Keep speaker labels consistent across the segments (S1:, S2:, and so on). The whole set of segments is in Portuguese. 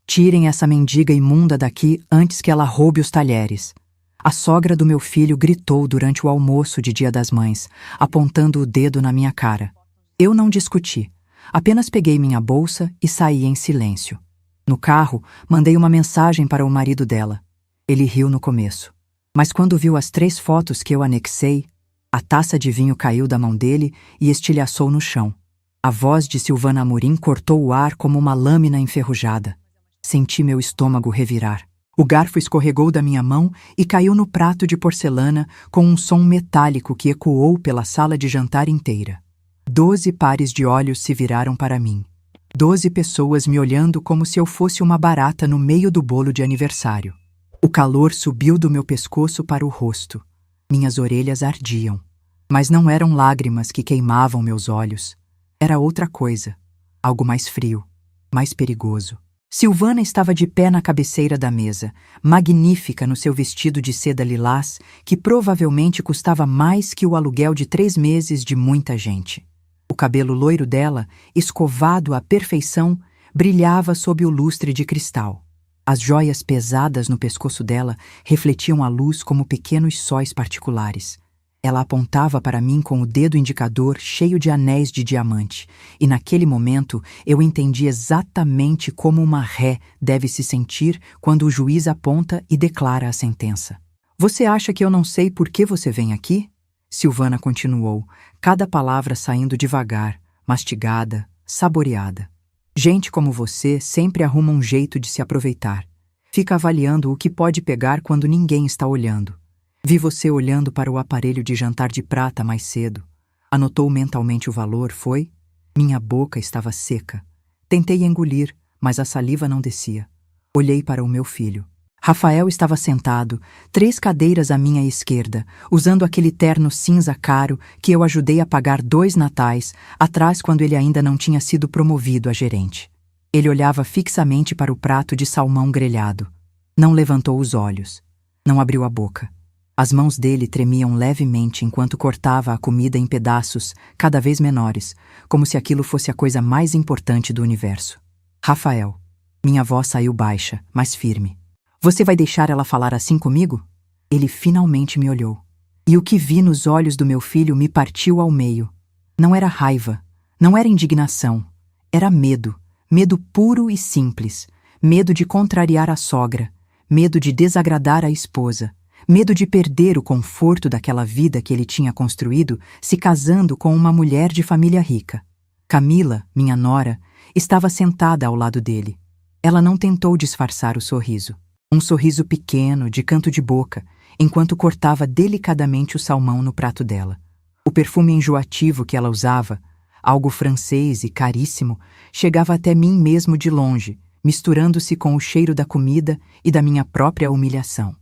S1: Tirem essa mendiga imunda daqui antes que ela roube os talheres. A sogra do meu filho gritou durante o almoço de Dia das Mães, apontando o dedo na minha cara. Eu não discuti. Apenas peguei minha bolsa e saí em silêncio. No carro, mandei uma mensagem para o marido dela. Ele riu no começo. Mas quando viu as 3 fotos que eu anexei, a taça de vinho caiu da mão dele e estilhaçou no chão. A voz de Silvana Amorim cortou o ar como uma lâmina enferrujada. Senti meu estômago revirar. O garfo escorregou da minha mão e caiu no prato de porcelana com um som metálico que ecoou pela sala de jantar inteira. 12 pares de olhos se viraram para mim. 12 pessoas me olhando como se eu fosse uma barata no meio do bolo de aniversário. O calor subiu do meu pescoço para o rosto. Minhas orelhas ardiam. Mas não eram lágrimas que queimavam meus olhos. Era outra coisa. Algo mais frio, mais perigoso. Silvana estava de pé na cabeceira da mesa, magnífica no seu vestido de seda lilás, que provavelmente custava mais que o aluguel de 3 meses de muita gente. O cabelo loiro dela, escovado à perfeição, brilhava sob o lustre de cristal. As joias pesadas no pescoço dela refletiam a luz como pequenos sóis particulares. Ela apontava para mim com o dedo indicador cheio de anéis de diamante, e naquele momento eu entendi exatamente como uma ré deve se sentir quando o juiz aponta e declara a sentença. Você acha que eu não sei por que você vem aqui? Silvana continuou, cada palavra saindo devagar, mastigada, saboreada. Gente como você sempre arruma um jeito de se aproveitar. Fica avaliando o que pode pegar quando ninguém está olhando. Vi você olhando para o aparelho de jantar de prata mais cedo. Anotou mentalmente o valor, foi? Minha boca estava seca. Tentei engolir, mas a saliva não descia. Olhei para o meu filho. Rafael estava sentado, 3 cadeiras à minha esquerda, usando aquele terno cinza caro que eu ajudei a pagar 2 natais, atrás quando ele ainda não tinha sido promovido a gerente. Ele olhava fixamente para o prato de salmão grelhado. Não levantou os olhos. Não abriu a boca. As mãos dele tremiam levemente enquanto cortava a comida em pedaços, cada vez menores, como se aquilo fosse a coisa mais importante do universo. Rafael. Minha voz saiu baixa, mas firme. Você vai deixar ela falar assim comigo? Ele finalmente me olhou. E o que vi nos olhos do meu filho me partiu ao meio. Não era raiva, não era indignação. Era medo. Medo puro e simples. Medo de contrariar a sogra. Medo de desagradar a esposa. Medo de perder o conforto daquela vida que ele tinha construído se casando com uma mulher de família rica. Camila, minha nora, estava sentada ao lado dele. Ela não tentou disfarçar o sorriso. Um sorriso pequeno, de canto de boca, enquanto cortava delicadamente o salmão no prato dela. O perfume enjoativo que ela usava, algo francês e caríssimo, chegava até mim mesmo de longe, misturando-se com o cheiro da comida e da minha própria humilhação.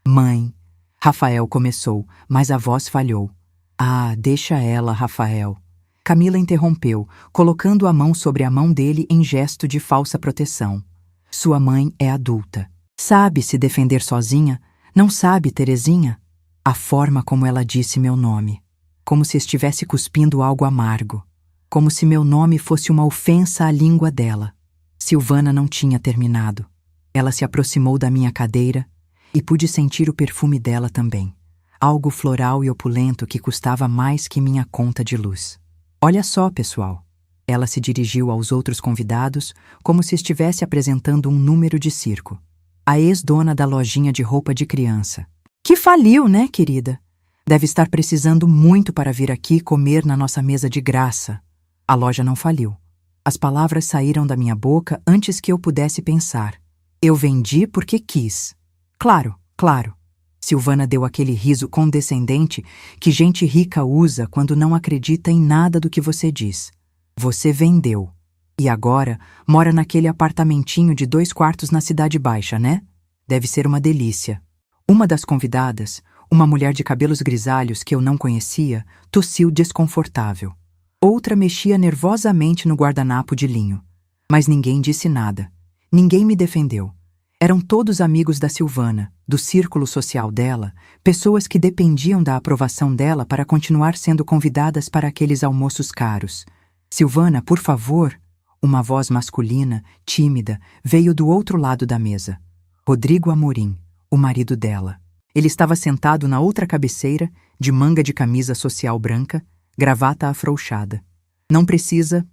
S1: Mãe, Rafael começou, mas a voz falhou. Ah, deixa ela, Rafael. Camila interrompeu, colocando a mão sobre a mão dele em gesto de falsa proteção. Sua mãe é adulta. Sabe se defender sozinha? Não sabe, Terezinha? A forma como ela disse meu nome. Como se estivesse cuspindo algo amargo. Como se meu nome fosse uma ofensa à língua dela. Silvana não tinha terminado. Ela se aproximou da minha cadeira e pude sentir o perfume dela também. Algo floral e opulento que custava mais que minha conta de luz. Olha só, pessoal. Ela se dirigiu aos outros convidados como se estivesse apresentando um número de circo. A ex-dona da lojinha de roupa de criança. Que faliu, né, querida? Deve estar precisando muito para vir aqui comer na nossa mesa de graça. A loja não faliu. As palavras saíram da minha boca antes que eu pudesse pensar. Eu vendi porque quis. Claro, claro. Silvana deu aquele riso condescendente que gente rica usa quando não acredita em nada do que você diz. Você vendeu. E agora mora naquele apartamentinho de 2 quartos na Cidade Baixa, né? Deve ser uma delícia. Uma das convidadas, uma mulher de cabelos grisalhos que eu não conhecia, tossiu desconfortável. Outra mexia nervosamente no guardanapo de linho. Mas ninguém disse nada. Ninguém me defendeu. Eram todos amigos da Silvana, do círculo social dela, pessoas que dependiam da aprovação dela para continuar sendo convidadas para aqueles almoços caros. Silvana, por favor... Uma voz masculina, tímida, veio do outro lado da mesa. Rodrigo Amorim, o marido dela. Ele estava sentado na outra cabeceira, de manga de camisa social branca, gravata afrouxada. Não precisa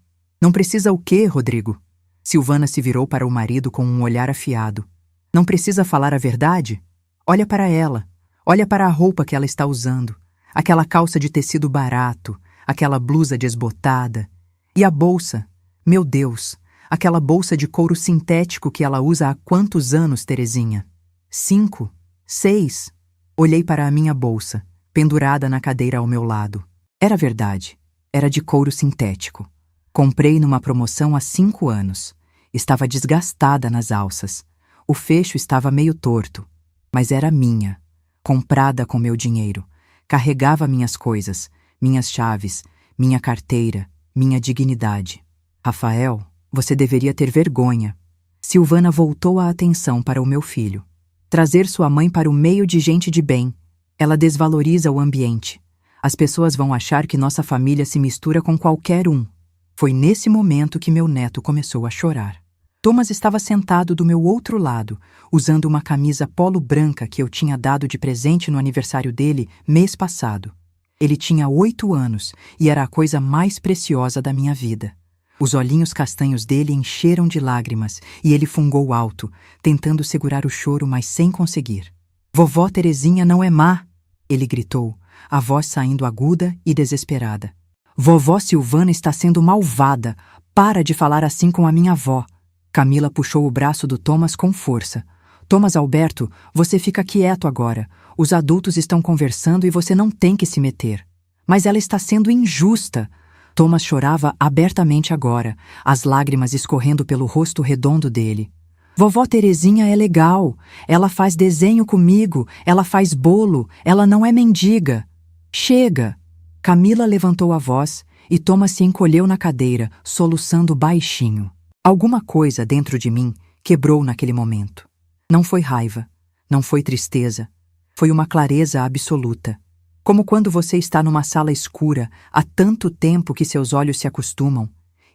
S1: o quê, Rodrigo? Silvana se virou para o marido com um olhar afiado. Não precisa falar a verdade? Olha para ela. Olha para a roupa que ela está usando. Aquela calça de tecido barato, aquela blusa desbotada. E a bolsa? Meu Deus, aquela bolsa de couro sintético que ela usa há quantos anos, Terezinha? 5, 6. Olhei para a minha bolsa, pendurada na cadeira ao meu lado. Era verdade. Era de couro sintético. Comprei numa promoção há 5 anos. Estava desgastada nas alças. O fecho estava meio torto. Mas era minha. Comprada com meu dinheiro. Carregava minhas coisas, minhas chaves, minha carteira, minha dignidade. Rafael, você deveria ter vergonha. Silvana voltou a atenção para o meu filho. Trazer sua mãe para o meio de gente de bem. Ela desvaloriza o ambiente. As pessoas vão achar que nossa família se mistura com qualquer um. Foi nesse momento que meu neto começou a chorar. Thomas estava sentado do meu outro lado, usando uma camisa polo branca que eu tinha dado de presente no aniversário dele mês passado. Ele tinha 8 anos e era a coisa mais preciosa da minha vida. Os olhinhos castanhos dele encheram de lágrimas e ele fungou alto, tentando segurar o choro, mas sem conseguir. Vovó Terezinha não é má, ele gritou, a voz saindo aguda e desesperada. Vovó Silvana está sendo malvada. Para de falar assim com a minha avó. Camila puxou o braço do Thomas com força. Thomas Alberto, você fica quieto agora. Os adultos estão conversando e você não tem que se meter. Mas ela está sendo injusta. Thomas chorava abertamente agora, as lágrimas escorrendo pelo rosto redondo dele. Vovó Terezinha é legal. Ela faz desenho comigo, ela faz bolo, ela não é mendiga. Chega! Camila levantou a voz e Thomas se encolheu na cadeira, soluçando baixinho. Alguma coisa dentro de mim quebrou naquele momento. Não foi raiva, não foi tristeza, foi uma clareza absoluta. Como quando você está numa sala escura há tanto tempo que seus olhos se acostumam,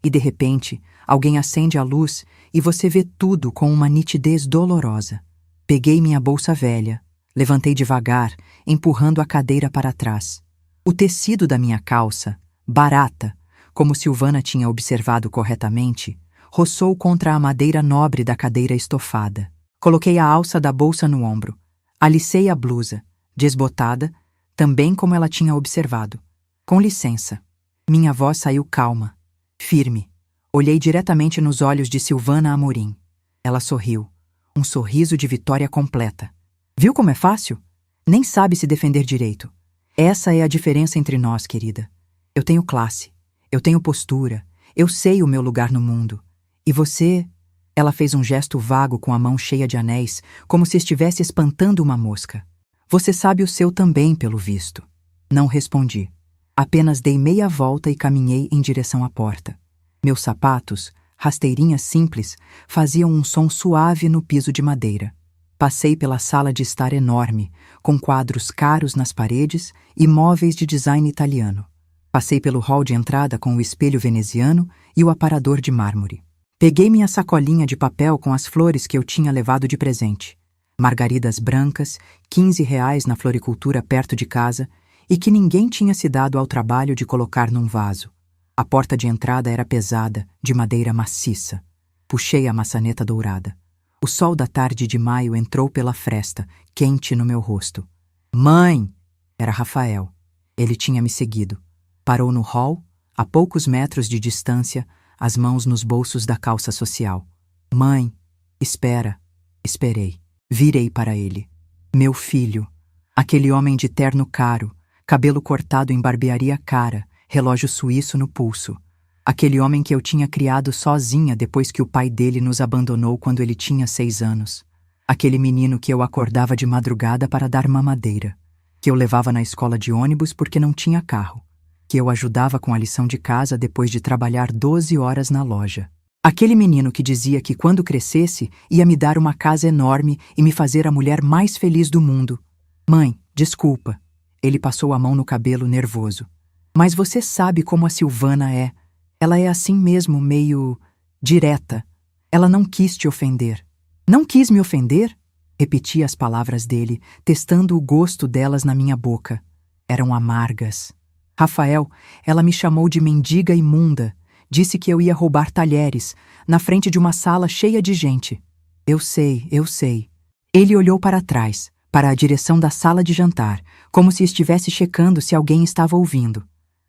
S1: e de repente alguém acende a luz e você vê tudo com uma nitidez dolorosa. Peguei minha bolsa velha, levantei devagar, empurrando a cadeira para trás. O tecido da minha calça, barata, como Silvana tinha observado corretamente, roçou contra a madeira nobre da cadeira estofada. Coloquei a alça da bolsa no ombro. Alicei a blusa, desbotada, também como ela tinha observado. Com licença. Minha voz saiu calma, firme. Olhei diretamente nos olhos de Silvana Amorim. Ela sorriu. Um sorriso de vitória completa. Viu como é fácil? Nem sabe se defender direito. Essa é a diferença entre nós, querida. Eu tenho classe. Eu tenho postura. Eu sei o meu lugar no mundo. E você... Ela fez um gesto vago com a mão cheia de anéis, como se estivesse espantando uma mosca. Você sabe o seu também, pelo visto. Não respondi. Apenas dei meia volta e caminhei em direção à porta. Meus sapatos, rasteirinhas simples, faziam um som suave no piso de madeira. Passei pela sala de estar enorme, com quadros caros nas paredes e móveis de design italiano. Passei pelo hall de entrada com o espelho veneziano e o aparador de mármore. Peguei minha sacolinha de papel com as flores que eu tinha levado de presente. Margaridas brancas, R$ 15 na floricultura perto de casa, e que ninguém tinha se dado ao trabalho de colocar num vaso. A porta de entrada era pesada, de madeira maciça. Puxei a maçaneta dourada. O sol da tarde de maio entrou pela fresta, quente no meu rosto. Mãe! Era Rafael. Ele tinha me seguido. Parou no hall, a poucos metros de distância, as mãos nos bolsos da calça social. Mãe! Espera! Esperei. Virei para ele. Meu filho. Aquele homem de terno caro, cabelo cortado em barbearia cara, relógio suíço no pulso. Aquele homem que eu tinha criado sozinha depois que o pai dele nos abandonou quando ele tinha 6 anos. Aquele menino que eu acordava de madrugada para dar mamadeira. Que eu levava na escola de ônibus porque não tinha carro. Que eu ajudava com a lição de casa depois de trabalhar 12 horas na loja. Aquele menino que dizia que quando crescesse ia me dar uma casa enorme e me fazer a mulher mais feliz do mundo. Mãe, desculpa. Ele passou a mão no cabelo nervoso. Mas você sabe como a Silvana é. Ela é assim mesmo, meio direta. Ela não quis te ofender. Não quis me ofender? Repeti as palavras dele, testando o gosto delas na minha boca. Eram amargas. Rafael, ela me chamou de mendiga imunda. Disse que eu ia roubar talheres, na frente de uma sala cheia de gente. Eu sei, eu sei. Ele olhou para trás, para a direção da sala de jantar, como se estivesse checando se alguém estava ouvindo.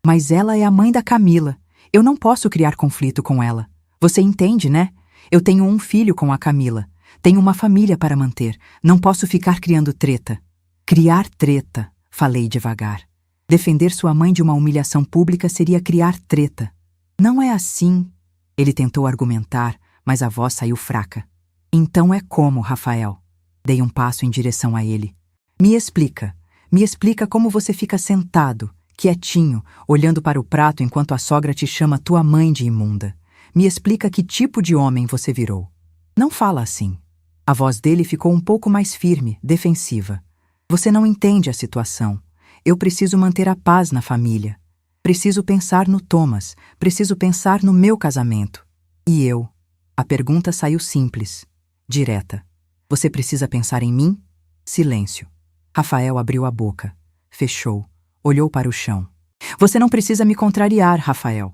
S1: Mas ela é a mãe da Camila. Eu não posso criar conflito com ela. Você entende, né? Eu tenho um filho com a Camila. Tenho uma família para manter. Não posso ficar criando treta. Criar treta, falei devagar. Defender sua mãe de uma humilhação pública seria criar treta. Não é assim. Ele tentou argumentar, mas a voz saiu fraca. Então é como, Rafael? Dei um passo em direção a ele. Me explica como você fica sentado, quietinho, olhando para o prato enquanto a sogra te chama tua mãe de imunda. Me explica que tipo de homem você virou. Não fala assim. A voz dele ficou um pouco mais firme, defensiva. Você não entende a situação. Eu preciso manter a paz na família. Preciso pensar no Thomas. Preciso pensar no meu casamento. E eu? A pergunta saiu simples, direta. Você precisa pensar em mim? Silêncio. Rafael abriu a boca. Fechou. Olhou para o chão. Você não precisa me contrariar, Rafael.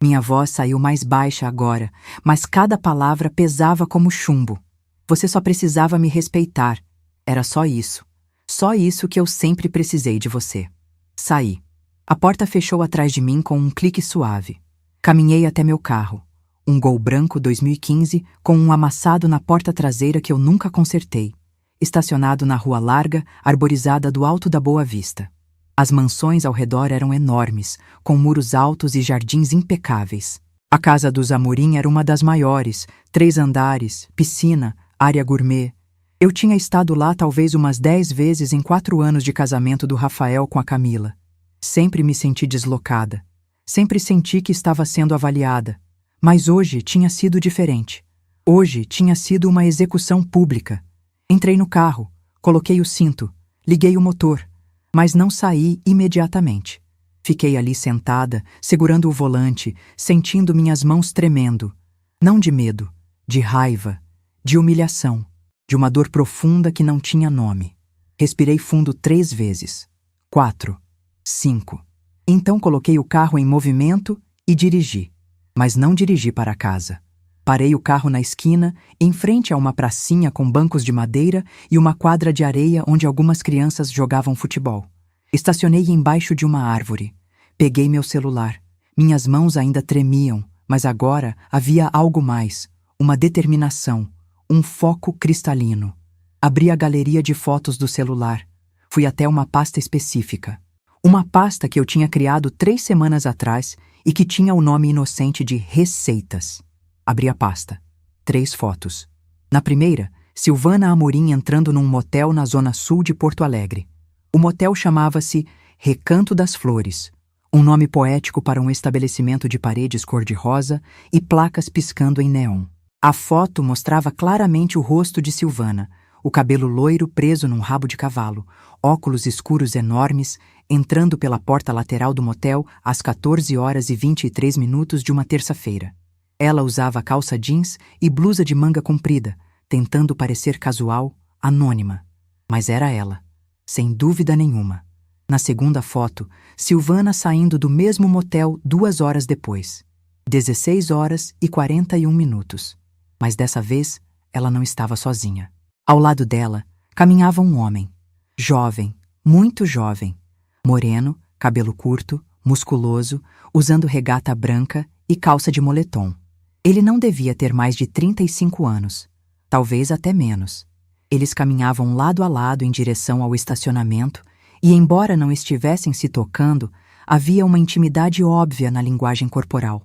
S1: Minha voz saiu mais baixa agora, mas cada palavra pesava como chumbo. Você só precisava me respeitar. Era só isso. Só isso que eu sempre precisei de você. Saí. A porta fechou atrás de mim com um clique suave. Caminhei até meu carro. Um Gol branco 2015 com um amassado na porta traseira que eu nunca consertei. Estacionado na rua larga, arborizada do alto da Boa Vista. As mansões ao redor eram enormes, com muros altos e jardins impecáveis. A casa dos Amorim era uma das maiores, 3 andares, piscina, área gourmet. Eu tinha estado lá talvez umas 10 vezes em 4 anos de casamento do Rafael com a Camila. Sempre me senti deslocada. Sempre senti que estava sendo avaliada. Mas hoje tinha sido diferente. Hoje tinha sido uma execução pública. Entrei no carro, coloquei o cinto, liguei o motor, mas não saí imediatamente. Fiquei ali sentada, segurando o volante, sentindo minhas mãos tremendo. Não de medo, de raiva, de humilhação, de uma dor profunda que não tinha nome. Respirei fundo 3 vezes. 4. 5. Então coloquei o carro em movimento e dirigi. Mas não dirigi para casa. Parei o carro na esquina, em frente a uma pracinha com bancos de madeira e uma quadra de areia onde algumas crianças jogavam futebol. Estacionei embaixo de uma árvore. Peguei meu celular. Minhas mãos ainda tremiam, mas agora havia algo mais, uma determinação, um foco cristalino. Abri a galeria de fotos do celular. Fui até uma pasta específica. Uma pasta que eu tinha criado 3 semanas atrás e que tinha o nome inocente de Receitas. Abri a pasta. 3 fotos. Na primeira, Silvana Amorim entrando num motel na zona sul de Porto Alegre. O motel chamava-se Recanto das Flores, um nome poético para um estabelecimento de paredes cor-de-rosa e placas piscando em neon. A foto mostrava claramente o rosto de Silvana, o cabelo loiro preso num rabo de cavalo, óculos escuros enormes, entrando pela porta lateral do motel às 14h23 de uma terça-feira. Ela usava calça jeans e blusa de manga comprida, tentando parecer casual, anônima. Mas era ela, sem dúvida nenhuma. Na segunda foto, Silvana saindo do mesmo motel 2 horas depois. 16h41. Mas dessa vez, ela não estava sozinha. Ao lado dela, caminhava um homem. Jovem, muito jovem. Moreno, cabelo curto, musculoso, usando regata branca e calça de moletom. Ele não devia ter mais de 35 anos, talvez até menos. Eles caminhavam lado a lado em direção ao estacionamento e, embora não estivessem se tocando, havia uma intimidade óbvia na linguagem corporal.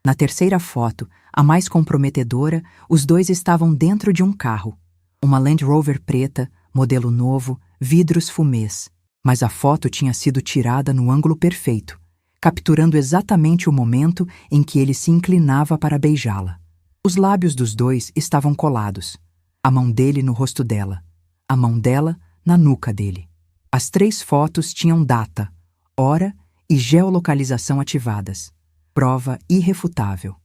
S1: Na terceira foto, a mais comprometedora, os dois estavam dentro de um carro. Uma Land Rover preta, modelo novo, vidros fumês. Mas a foto tinha sido tirada no ângulo perfeito, capturando exatamente o momento em que ele se inclinava para beijá-la. Os lábios dos dois estavam colados. A mão dele no rosto dela. A mão dela na nuca dele. As 3 fotos tinham data, hora e geolocalização ativadas. Prova irrefutável.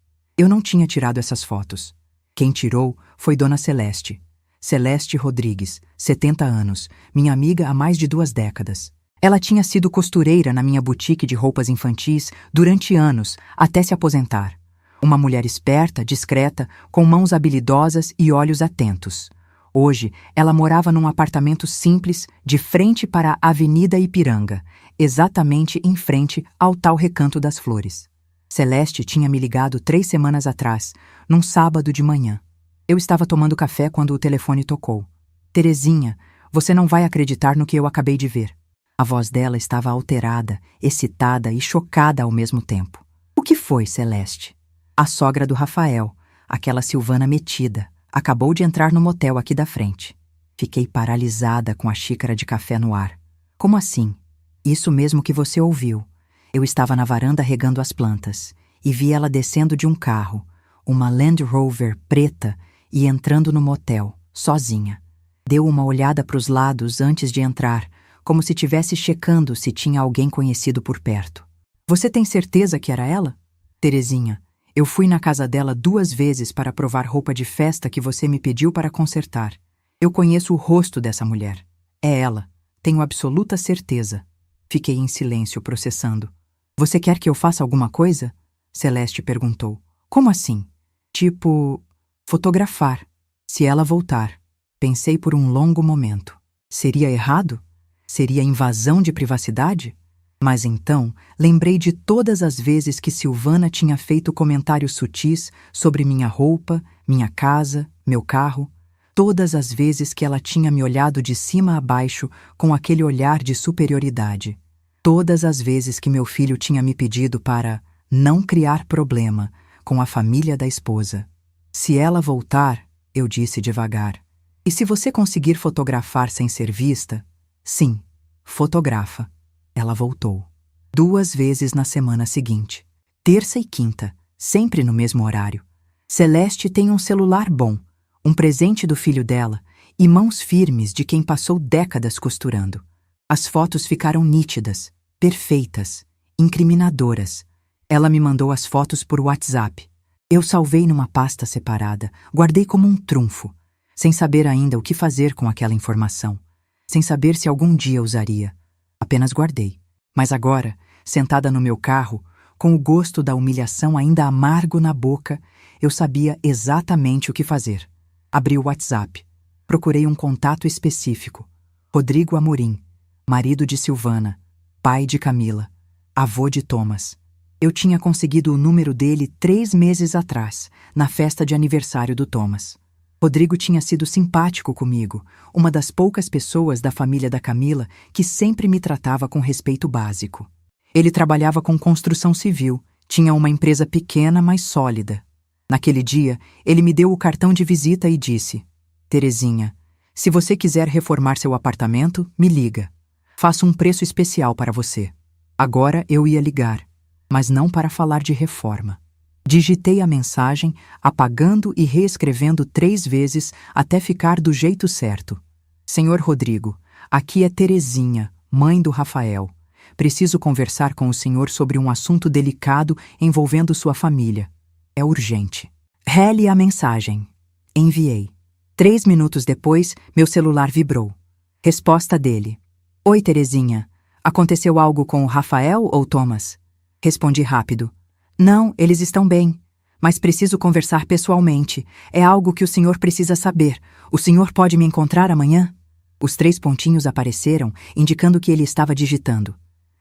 S1: Eu não tinha tirado essas fotos. Quem tirou foi Dona Celeste. Celeste Rodrigues, 70 anos, minha amiga há mais de 2 décadas. Ela tinha sido costureira na minha boutique de roupas infantis durante anos, até se aposentar. Uma mulher esperta, discreta, com mãos habilidosas e olhos atentos. Hoje, ela morava num apartamento simples, de frente para a Avenida Ipiranga, exatamente em frente ao tal Recanto das Flores. Celeste tinha me ligado 3 semanas atrás, num sábado de manhã. Eu estava tomando café quando o telefone tocou. Terezinha, você não vai acreditar no que eu acabei de ver. A voz dela estava alterada, excitada e chocada ao mesmo tempo. O que foi, Celeste? A sogra do Rafael, aquela Silvana metida, acabou de entrar no motel aqui da frente. Fiquei paralisada com a xícara de café no ar. Como assim? Isso mesmo que você ouviu. Eu estava na varanda regando as plantas e vi ela descendo de um carro, uma Land Rover preta, e entrando no motel, sozinha. Deu uma olhada para os lados antes de entrar, como se estivesse checando se tinha alguém conhecido por perto. Você tem certeza que era ela? Terezinha, eu fui na casa dela 2 vezes para provar roupa de festa que você me pediu para consertar. Eu conheço o rosto dessa mulher. É ela, tenho absoluta certeza. Fiquei em silêncio, processando. Você quer que eu faça alguma coisa? Celeste perguntou. Como assim? Tipo, fotografar. Se ela voltar. Pensei por um longo momento. Seria errado? Seria invasão de privacidade? Mas então, lembrei de todas as vezes que Silvana tinha feito comentários sutis sobre minha roupa, minha casa, meu carro. Todas as vezes que ela tinha me olhado de cima a baixo com aquele olhar de superioridade. Todas as vezes que meu filho tinha me pedido para não criar problema com a família da esposa. Se ela voltar, eu disse devagar. E se você conseguir fotografar sem ser vista? Sim, fotografa. Ela voltou. 2 vezes na semana seguinte. Terça e quinta, sempre no mesmo horário. Celeste tem um celular bom, um presente do filho dela e mãos firmes de quem passou décadas costurando. As fotos ficaram nítidas, perfeitas, incriminadoras. Ela me mandou as fotos por WhatsApp. Eu salvei numa pasta separada, guardei como um trunfo, sem saber ainda o que fazer com aquela informação, sem saber se algum dia usaria. Apenas guardei. Mas agora, sentada no meu carro, com o gosto da humilhação ainda amargo na boca, eu sabia exatamente o que fazer. Abri o WhatsApp. Procurei um contato específico. Rodrigo Amorim, marido de Silvana, pai de Camila, avô de Thomas. Eu tinha conseguido o número dele 3 meses atrás, na festa de aniversário do Thomas. Rodrigo tinha sido simpático comigo, uma das poucas pessoas da família da Camila que sempre me tratava com respeito básico. Ele trabalhava com construção civil, tinha uma empresa pequena, mas sólida. Naquele dia, ele me deu o cartão de visita e disse: Terezinha, se você quiser reformar seu apartamento, me liga. Faço um preço especial para você. Agora eu ia ligar, mas não para falar de reforma. Digitei a mensagem, apagando e reescrevendo 3 vezes até ficar do jeito certo. Senhor Rodrigo, aqui é Terezinha, mãe do Rafael. Preciso conversar com o senhor sobre um assunto delicado envolvendo sua família. É urgente. Rele a mensagem. Enviei. 3 minutos depois, meu celular vibrou. Resposta dele. Oi, Terezinha. Aconteceu algo com o Rafael ou Thomas? Respondi rápido. Não, eles estão bem. Mas preciso conversar pessoalmente. É algo que o senhor precisa saber. O senhor pode me encontrar amanhã? Os 3 pontinhos apareceram, indicando que ele estava digitando.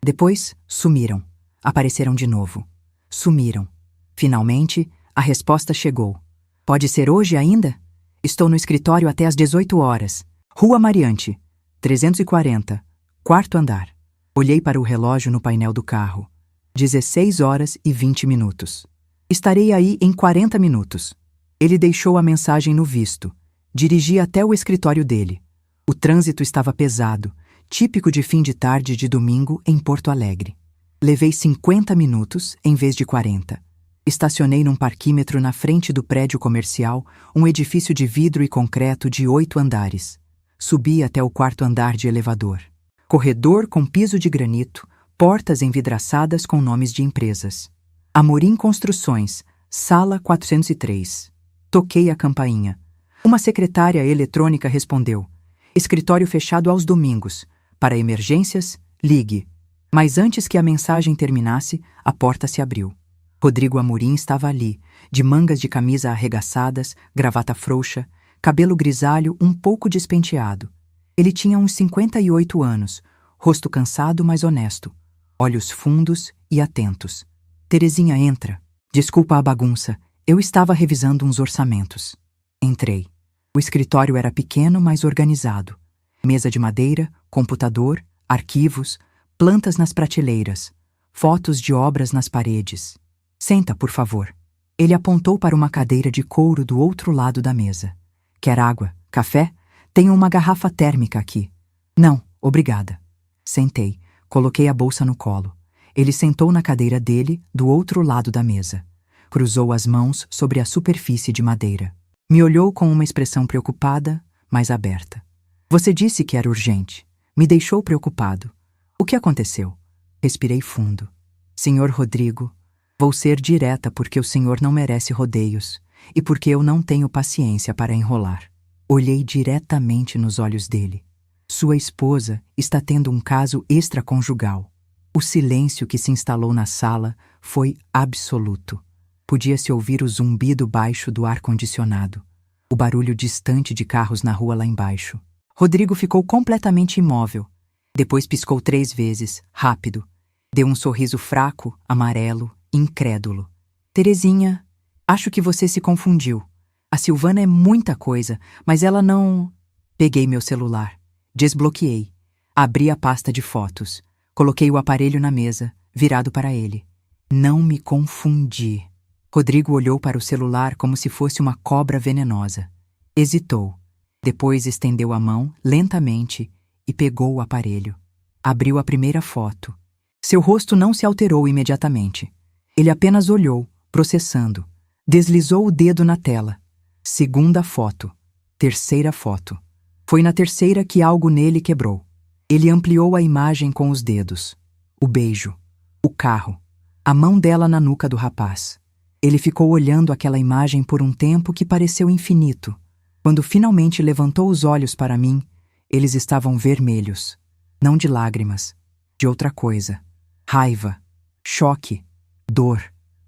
S1: Depois, sumiram. Apareceram de novo. Sumiram. Finalmente, a resposta chegou. Pode ser hoje ainda? Estou no escritório até às 18 horas. Rua Mariante, 340, 4º andar. Olhei para o relógio no painel do carro. 16h20. Estarei aí em 40 minutos. Ele deixou a mensagem no visto. Dirigi até o escritório dele. O trânsito estava pesado, típico de fim de tarde de domingo em Porto Alegre. Levei 50 minutos em vez de 40. Estacionei num parquímetro na frente do prédio comercial, um edifício de vidro e concreto de 8 andares. Subi até o 4º andar de elevador. Corredor com piso de granito, portas envidraçadas com nomes de empresas. Amorim Construções, Sala 403. Toquei a campainha. Uma secretária eletrônica respondeu. Escritório fechado aos domingos. Para emergências, ligue. Mas antes que a mensagem terminasse, a porta se abriu. Rodrigo Amorim estava ali, de mangas de camisa arregaçadas, gravata frouxa, cabelo grisalho um pouco despenteado. Ele tinha uns 58 anos, rosto cansado, mas honesto, olhos fundos e atentos. Terezinha, entra. Desculpa a bagunça, eu estava revisando uns orçamentos. Entrei. O escritório era pequeno, mas organizado. Mesa de madeira, computador, arquivos, plantas nas prateleiras, fotos de obras nas paredes. Senta, por favor. Ele apontou para uma cadeira de couro do outro lado da mesa. Quer água? Café? Tenho uma garrafa térmica aqui. Não, obrigada. Sentei, coloquei a bolsa no colo. Ele sentou na cadeira dele, do outro lado da mesa. Cruzou as mãos sobre a superfície de madeira. Me olhou com uma expressão preocupada, mas aberta. Você disse que era urgente. Me deixou preocupado. O que aconteceu? Respirei fundo. Senhor Rodrigo, vou ser direta porque o senhor não merece rodeios e porque eu não tenho paciência para enrolar. Olhei diretamente nos olhos dele. Sua esposa está tendo um caso extraconjugal. O silêncio que se instalou na sala foi absoluto. Podia-se ouvir o zumbido baixo do ar-condicionado, o barulho distante de carros na rua lá embaixo. Rodrigo ficou completamente imóvel. Depois piscou 3 vezes, rápido. Deu um sorriso fraco, amarelo, incrédulo. Terezinha, acho que você se confundiu. A Silvana é muita coisa, mas ela não... Peguei meu celular. Desbloqueei. Abri a pasta de fotos. Coloquei o aparelho na mesa, virado para ele. Não me confundi. Rodrigo olhou para o celular como se fosse uma cobra venenosa. Hesitou. Depois estendeu a mão, lentamente, e pegou o aparelho. Abriu a primeira foto. Seu rosto não se alterou imediatamente. Ele apenas olhou, processando. Deslizou o dedo na tela. Segunda foto. Terceira foto. Foi na terceira que algo nele quebrou. Ele ampliou a imagem com os dedos. O beijo. O carro. A mão dela na nuca do rapaz. Ele ficou olhando aquela imagem por um tempo que pareceu infinito. Quando finalmente levantou os olhos para mim, eles estavam vermelhos. Não de lágrimas, de outra coisa. Raiva, choque, dor.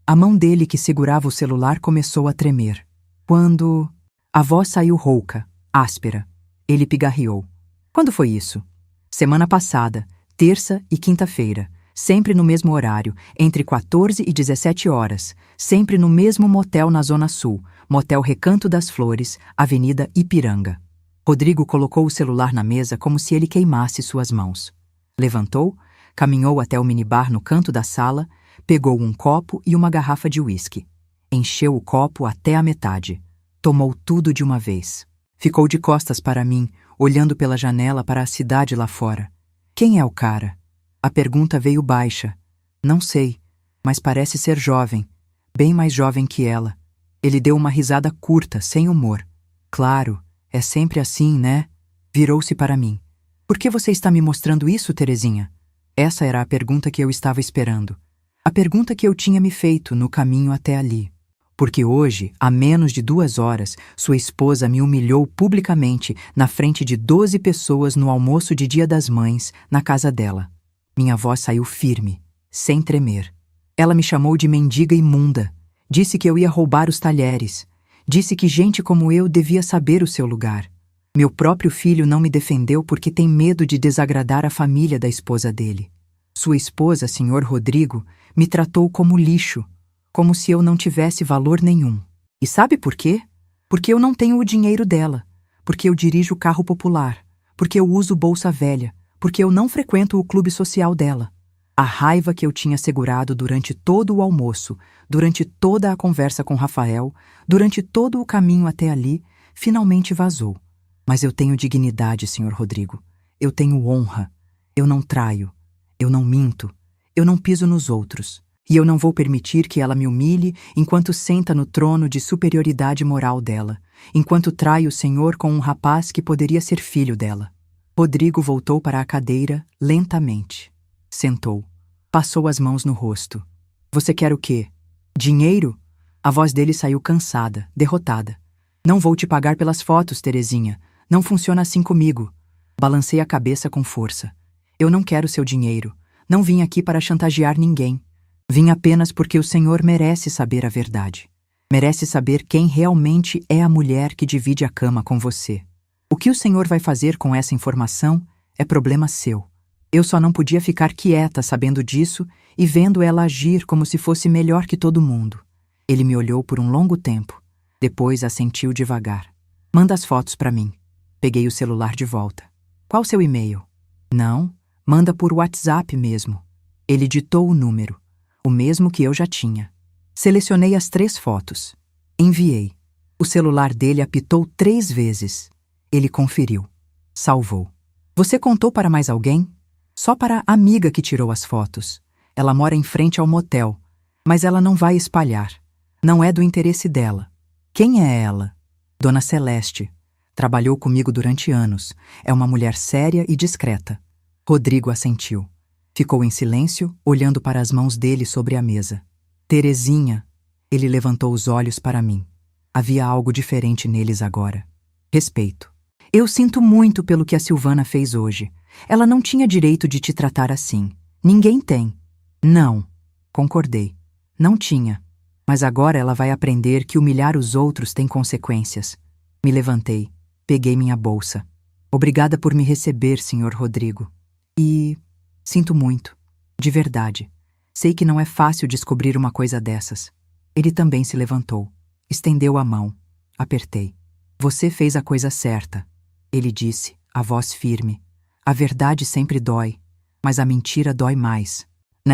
S1: A mão dele que segurava o celular começou a tremer. Quando... A voz saiu rouca, áspera. Ele pigarreou. Quando foi isso? Semana passada, terça e quinta-feira. Sempre no mesmo horário, entre 14 e 17 horas. Sempre no mesmo motel na Zona Sul, Motel Recanto das Flores, Avenida Ipiranga. Rodrigo colocou o celular na mesa como se ele queimasse suas mãos. Levantou, caminhou até o minibar no canto da sala, pegou um copo e uma garrafa de uísque. Encheu o copo até a metade. Tomou tudo de uma vez. Ficou de costas para mim, olhando pela janela para a cidade lá fora. Quem é o cara? A pergunta veio baixa. Não sei, mas parece ser jovem. Bem mais jovem que ela. Ele deu uma risada curta, sem humor. Claro, é sempre assim, né? Virou-se para mim. Por que você está me mostrando isso, Terezinha? Essa era a pergunta que eu estava esperando. A pergunta que eu tinha me feito no caminho até ali. Porque hoje, há menos de 2 horas, sua esposa me humilhou publicamente na frente de 12 pessoas no almoço de Dia das Mães, na casa dela. Minha voz saiu firme, sem tremer. Ela me chamou de mendiga imunda. Disse que eu ia roubar os talheres. Disse que gente como eu devia saber o seu lugar. Meu próprio filho não me defendeu porque tem medo de desagradar a família da esposa dele. Sua esposa, senhor Rodrigo, me tratou como lixo, como se eu não tivesse valor nenhum. E sabe por quê? Porque eu não tenho o dinheiro dela, porque eu dirijo carro popular, porque eu uso bolsa velha, porque eu não frequento o clube social dela. A raiva que eu tinha segurado durante todo o almoço, durante toda a conversa com Rafael, durante todo o caminho até ali, finalmente vazou. Mas eu tenho dignidade, senhor Rodrigo. Eu tenho honra. Eu não traio. Eu não minto. Eu não piso nos outros. E eu não vou permitir que ela me humilhe enquanto senta no trono de superioridade moral dela, enquanto trai o Senhor com um rapaz que poderia ser filho dela. Rodrigo voltou para a cadeira lentamente. Sentou. Passou as mãos no rosto. Você quer o quê? Dinheiro? A voz dele saiu cansada, derrotada. Não vou te pagar pelas fotos, Terezinha. Não funciona assim comigo. Balancei a cabeça com força. Eu não quero seu dinheiro. Não vim aqui para chantagear ninguém. Vim apenas porque o senhor merece saber a verdade. Merece saber quem realmente é a mulher que divide a cama com você. O que o senhor vai fazer com essa informação é problema seu. Eu só não podia ficar quieta sabendo disso e vendo ela agir como se fosse melhor que todo mundo. Ele me olhou por um longo tempo. Depois assentiu devagar. Manda as fotos para mim. Peguei o celular de volta. Qual seu e-mail? Não, manda por WhatsApp mesmo. Ele ditou o número, o mesmo que eu já tinha. Selecionei as 3 fotos. Enviei. O celular dele apitou 3 vezes. Ele conferiu. Salvou. Você contou para mais alguém? Só para a amiga que tirou as fotos. Ela mora em frente ao motel, mas ela não vai espalhar. Não é do interesse dela. Quem é ela? Dona Celeste. Trabalhou comigo durante anos. É uma mulher séria e discreta. Rodrigo assentiu. Ficou em silêncio, olhando para as mãos dele sobre a mesa. Terezinha. Ele levantou os olhos para mim. Havia algo diferente neles agora. Respeito. Eu sinto muito pelo que a Silvana fez hoje. Ela não tinha direito de te tratar assim. Ninguém tem. Não. Concordei. Não tinha. Mas agora ela vai aprender que humilhar os outros tem consequências. Me levantei. Peguei minha bolsa. Obrigada por me receber, Sr. Rodrigo. E... sinto muito. De verdade. Sei que não é fácil descobrir uma coisa dessas. Ele também se levantou. Estendeu a mão. Apertei. Você fez a coisa certa. Ele disse, a voz firme. A verdade sempre dói, mas a mentira dói mais.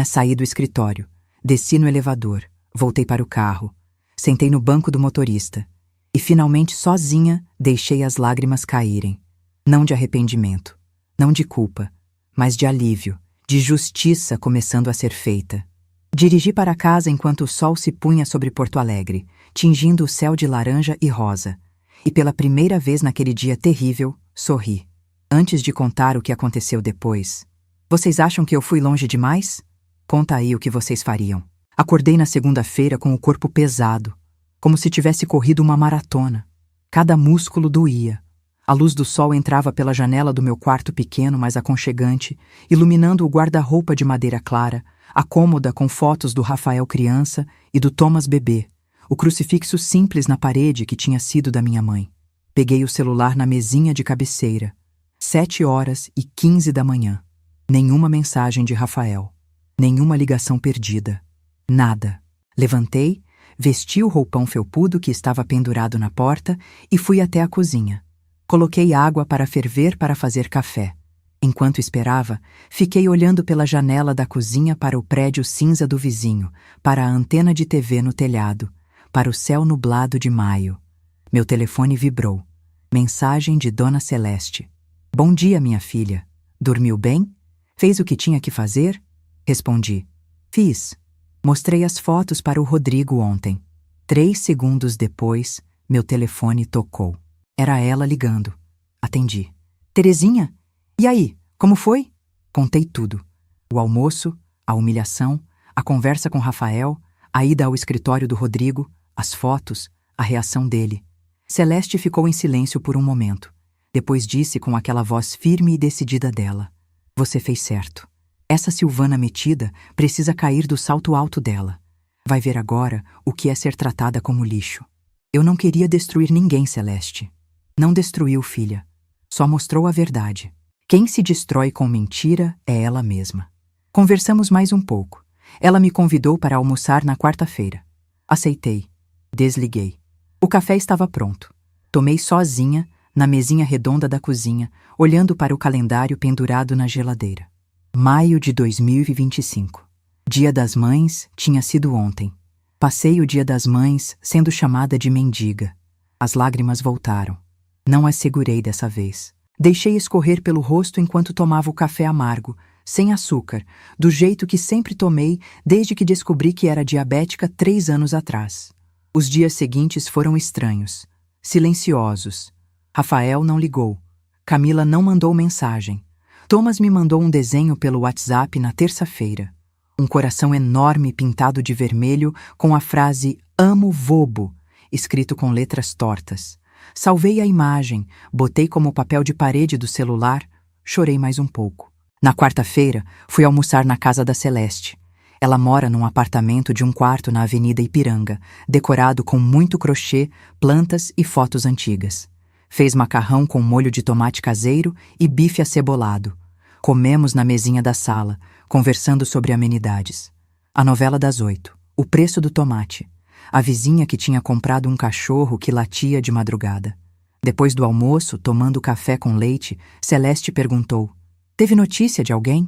S1: Saí do escritório. Desci no elevador. Voltei para o carro. Sentei no banco do motorista. E finalmente, sozinha, deixei as lágrimas caírem. Não de arrependimento. Não de culpa. Mas de alívio. De justiça começando a ser feita. Dirigi para casa enquanto o sol se punha sobre Porto Alegre, tingindo o céu de laranja e rosa. E pela primeira vez naquele dia terrível, sorri. Antes de contar o que aconteceu depois. Vocês acham que eu fui longe demais? Conta aí o que vocês fariam. Acordei na segunda-feira com o corpo pesado, como se tivesse corrido uma maratona. Cada músculo doía. A luz do sol entrava pela janela do meu quarto pequeno, mas aconchegante, iluminando o guarda-roupa de madeira clara, a cômoda com fotos do Rafael criança e do Thomas bebê, o crucifixo simples na parede que tinha sido da minha mãe. Peguei o celular na mesinha de cabeceira. 7h15 da manhã. Nenhuma mensagem de Rafael. Nenhuma ligação perdida. Nada. Levantei, vesti o roupão felpudo que estava pendurado na porta e fui até a cozinha. Coloquei água para ferver para fazer café. Enquanto esperava, fiquei olhando pela janela da cozinha para o prédio cinza do vizinho, para a antena de TV no telhado, para o céu nublado de maio. Meu telefone vibrou. Mensagem de Dona Celeste. Bom dia, minha filha. Dormiu bem? Fez o que tinha que fazer? Respondi. Fiz. Mostrei as fotos para o Rodrigo ontem. 3 segundos depois, meu telefone tocou. Era ela ligando. Atendi. Terezinha? E aí, como foi? Contei tudo. O almoço, a humilhação, a conversa com Rafael, a ida ao escritório do Rodrigo, as fotos, a reação dele. Celeste ficou em silêncio por um momento. Depois disse com aquela voz firme e decidida dela. Você fez certo. Essa Silvana metida precisa cair do salto alto dela. Vai ver agora o que é ser tratada como lixo. Eu não queria destruir ninguém, Celeste. Não destruiu, filha. Só mostrou a verdade. Quem se destrói com mentira é ela mesma. Conversamos mais um pouco. Ela me convidou para almoçar na quarta-feira. Aceitei. Desliguei. O café estava pronto. Tomei sozinha, na mesinha redonda da cozinha, olhando para o calendário pendurado na geladeira. Maio de 2025. Dia das Mães tinha sido ontem. Passei o Dia das Mães sendo chamada de mendiga. As lágrimas voltaram. Não as segurei dessa vez. Deixei escorrer pelo rosto enquanto tomava o café amargo, sem açúcar, do jeito que sempre tomei desde que descobri que era diabética 3 anos atrás. Os dias seguintes foram estranhos, silenciosos. Rafael não ligou. Camila não mandou mensagem. Thomas me mandou um desenho pelo WhatsApp na terça-feira. Um coração enorme pintado de vermelho com a frase "Amo Vobo", escrito com letras tortas. Salvei a imagem, botei como papel de parede do celular, chorei mais um pouco. Na quarta-feira, fui almoçar na casa da Celeste. Ela mora num apartamento de um quarto na Avenida Ipiranga, decorado com muito crochê, plantas e fotos antigas. Fez macarrão com molho de tomate caseiro e bife acebolado. Comemos na mesinha da sala, conversando sobre amenidades. A novela das 8, o preço do tomate. A vizinha que tinha comprado um cachorro que latia de madrugada. Depois do almoço, tomando café com leite, Celeste perguntou: "Teve notícia de alguém?"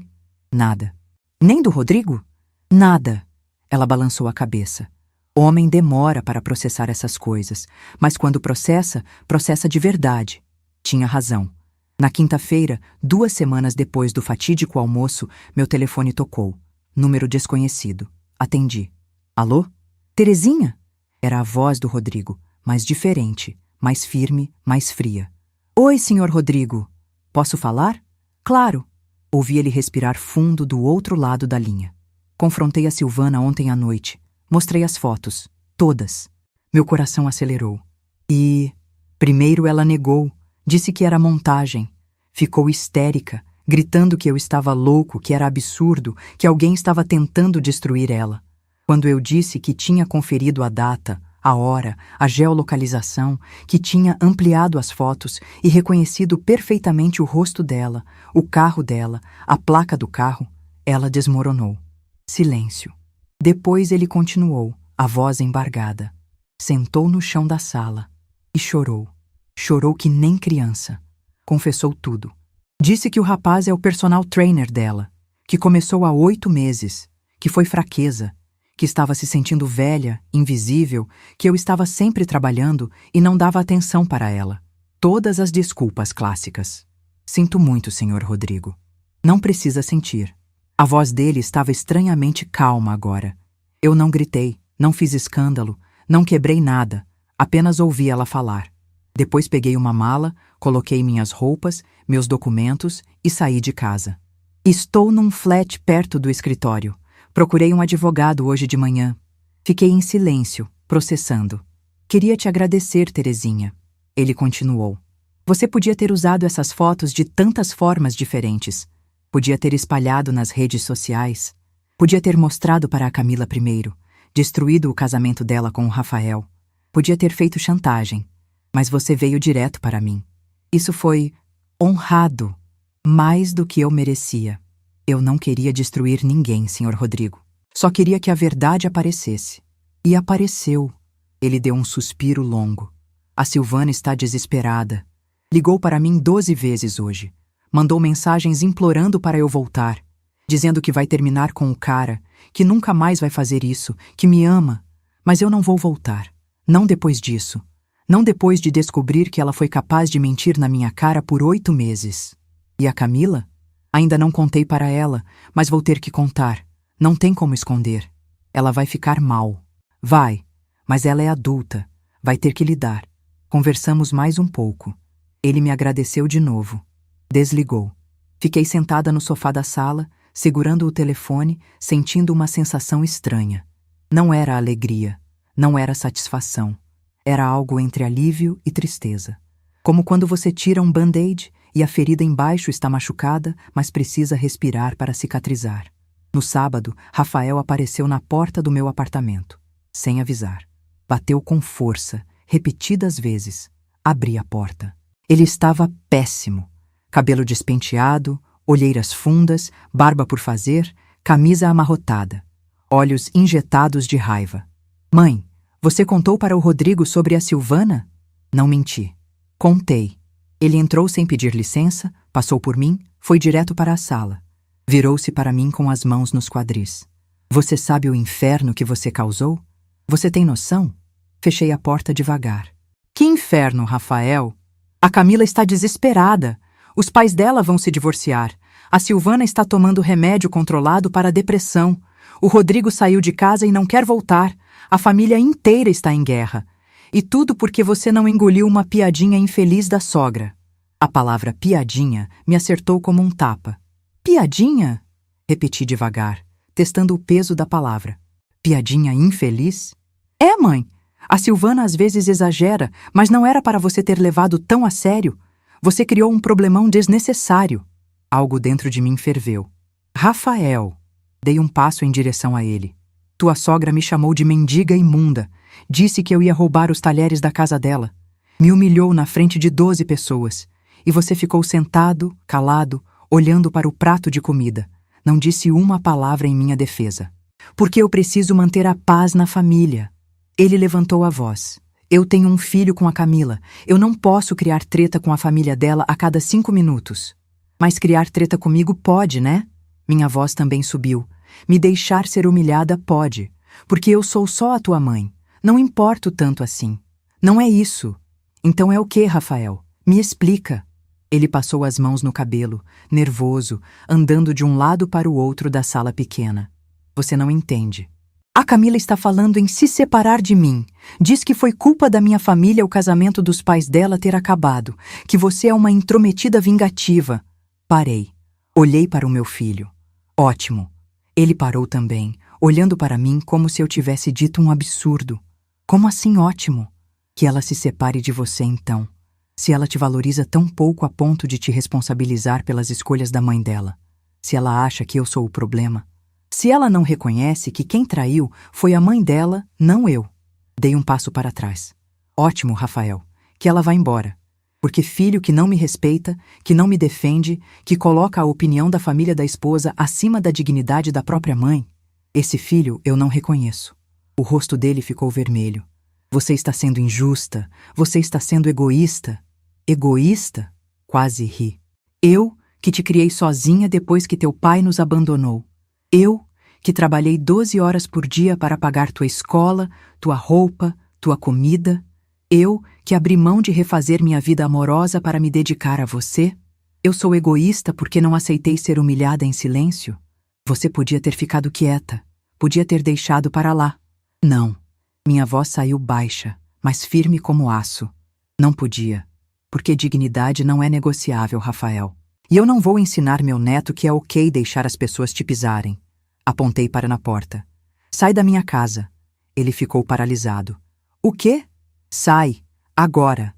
S1: "Nada." "Nem do Rodrigo?" "Nada." Ela balançou a cabeça. Homem demora para processar essas coisas, mas quando processa, processa de verdade. Tinha razão. Na quinta-feira, 2 semanas depois do fatídico almoço, meu telefone tocou. Número desconhecido. Atendi. "Alô? Terezinha?" Era a voz do Rodrigo, mas diferente, mais firme, mais fria. "Oi, senhor Rodrigo. Posso falar?" "Claro." Ouvi ele respirar fundo do outro lado da linha. Confrontei a Silvana ontem à noite. Mostrei as fotos. Todas. Meu coração acelerou. Primeiro ela negou. Disse que era montagem. Ficou histérica, gritando que eu estava louco, que era absurdo, que alguém estava tentando destruir ela. Quando eu disse que tinha conferido a data, a hora, a geolocalização, que tinha ampliado as fotos e reconhecido perfeitamente o rosto dela, o carro dela, a placa do carro, ela desmoronou. Silêncio. Depois ele continuou, a voz embargada. Sentou no chão da sala e chorou. Chorou que nem criança. Confessou tudo. Disse que o rapaz é o personal trainer dela, que começou há 8 meses, que foi fraqueza, que estava se sentindo velha, invisível, que eu estava sempre trabalhando e não dava atenção para ela. Todas as desculpas clássicas. Sinto muito, senhor Rodrigo. Não precisa sentir. A voz dele estava estranhamente calma agora. Eu não gritei, não fiz escândalo, não quebrei nada, apenas ouvi ela falar. Depois peguei uma mala, coloquei minhas roupas, meus documentos e saí de casa. Estou num flat perto do escritório. Procurei um advogado hoje de manhã. Fiquei em silêncio, processando. Queria te agradecer, Terezinha. Ele continuou. Você podia ter usado essas fotos de tantas formas diferentes. Podia ter espalhado nas redes sociais. Podia ter mostrado para a Camila primeiro, destruído o casamento dela com o Rafael. Podia ter feito chantagem. Mas você veio direto para mim. Isso foi honrado, mais do que eu merecia. Eu não queria destruir ninguém, senhor Rodrigo. Só queria que a verdade aparecesse. E apareceu. Ele deu um suspiro longo. A Silvana está desesperada. Ligou para mim 12 vezes hoje. Mandou mensagens implorando para eu voltar, dizendo que vai terminar com o cara, que nunca mais vai fazer isso, que me ama. Mas eu não vou voltar. Não depois disso. Não depois de descobrir que ela foi capaz de mentir na minha cara por 8 meses. E a Camila? Ainda não contei para ela, mas vou ter que contar. Não tem como esconder. Ela vai ficar mal. Vai, mas ela é adulta. Vai ter que lidar. Conversamos mais um pouco. Ele me agradeceu de novo. Desligou. Fiquei sentada no sofá da sala, segurando o telefone, sentindo uma sensação estranha. Não era alegria. Não era satisfação. Era algo entre alívio e tristeza. Como quando você tira um band-aid e a ferida embaixo está machucada, mas precisa respirar para cicatrizar. No sábado, Rafael apareceu na porta do meu apartamento, sem avisar. Bateu com força, repetidas vezes. Abri a porta. Ele estava péssimo. Cabelo despenteado, olheiras fundas, barba por fazer, camisa amarrotada. Olhos injetados de raiva. Mãe, você contou para o Rodrigo sobre a Silvana? Não menti. Contei. Ele entrou sem pedir licença, passou por mim, foi direto para a sala. Virou-se para mim com as mãos nos quadris. Você sabe o inferno que você causou? Você tem noção? Fechei a porta devagar. Que inferno, Rafael? A Camila está desesperada. Os pais dela vão se divorciar. A Silvana está tomando remédio controlado para a depressão. O Rodrigo saiu de casa e não quer voltar. A família inteira está em guerra. E tudo porque você não engoliu uma piadinha infeliz da sogra. A palavra piadinha me acertou como um tapa. Piadinha? Repeti devagar, testando o peso da palavra. Piadinha infeliz? É, mãe. A Silvana às vezes exagera, mas não era para você ter levado tão a sério. Você criou um problemão desnecessário. Algo dentro de mim ferveu. Rafael. Dei um passo em direção a ele. Tua sogra me chamou de mendiga imunda. Disse que eu ia roubar os talheres da casa dela. Me humilhou na frente de 12 pessoas. E você ficou sentado, calado, olhando para o prato de comida. Não disse uma palavra em minha defesa. Porque eu preciso manter a paz na família. Ele levantou a voz. Eu tenho um filho com a Camila. Eu não posso criar treta com a família dela a cada 5 minutos. Mas criar treta comigo pode, né? Minha voz também subiu. Me deixar ser humilhada pode. Porque eu sou só a tua mãe. Não importo tanto assim. Não é isso. Então é o quê, Rafael? Me explica. Ele passou as mãos no cabelo, nervoso, andando de um lado para o outro da sala pequena. Você não entende. A Camila está falando em se separar de mim. Diz que foi culpa da minha família o casamento dos pais dela ter acabado, que você é uma intrometida vingativa. Parei. Olhei para o meu filho. Ótimo. Ele parou também, olhando para mim como se eu tivesse dito um absurdo. Como assim ótimo? Que ela se separe de você então. Se ela te valoriza tão pouco a ponto de te responsabilizar pelas escolhas da mãe dela. Se ela acha que eu sou o problema. Se ela não reconhece que quem traiu foi a mãe dela, não eu. Dei um passo para trás. Ótimo, Rafael. Que ela vá embora. Porque filho que não me respeita, que não me defende, que coloca a opinião da família da esposa acima da dignidade da própria mãe, esse filho eu não reconheço. O rosto dele ficou vermelho. Você está sendo injusta. Você está sendo egoísta. Egoísta? Quase ri. Eu, que te criei sozinha depois que teu pai nos abandonou. Eu, que trabalhei 12 horas por dia para pagar tua escola, tua roupa, tua comida. Eu, que abri mão de refazer minha vida amorosa para me dedicar a você. Eu sou egoísta porque não aceitei ser humilhada em silêncio. Você podia ter ficado quieta. Podia ter deixado para lá. Não. Minha voz saiu baixa, mas firme como aço. Não podia. Porque dignidade não é negociável, Rafael. E eu não vou ensinar meu neto que é ok deixar as pessoas te pisarem. Apontei para na porta. Sai da minha casa. Ele ficou paralisado. O quê? Sai. Agora.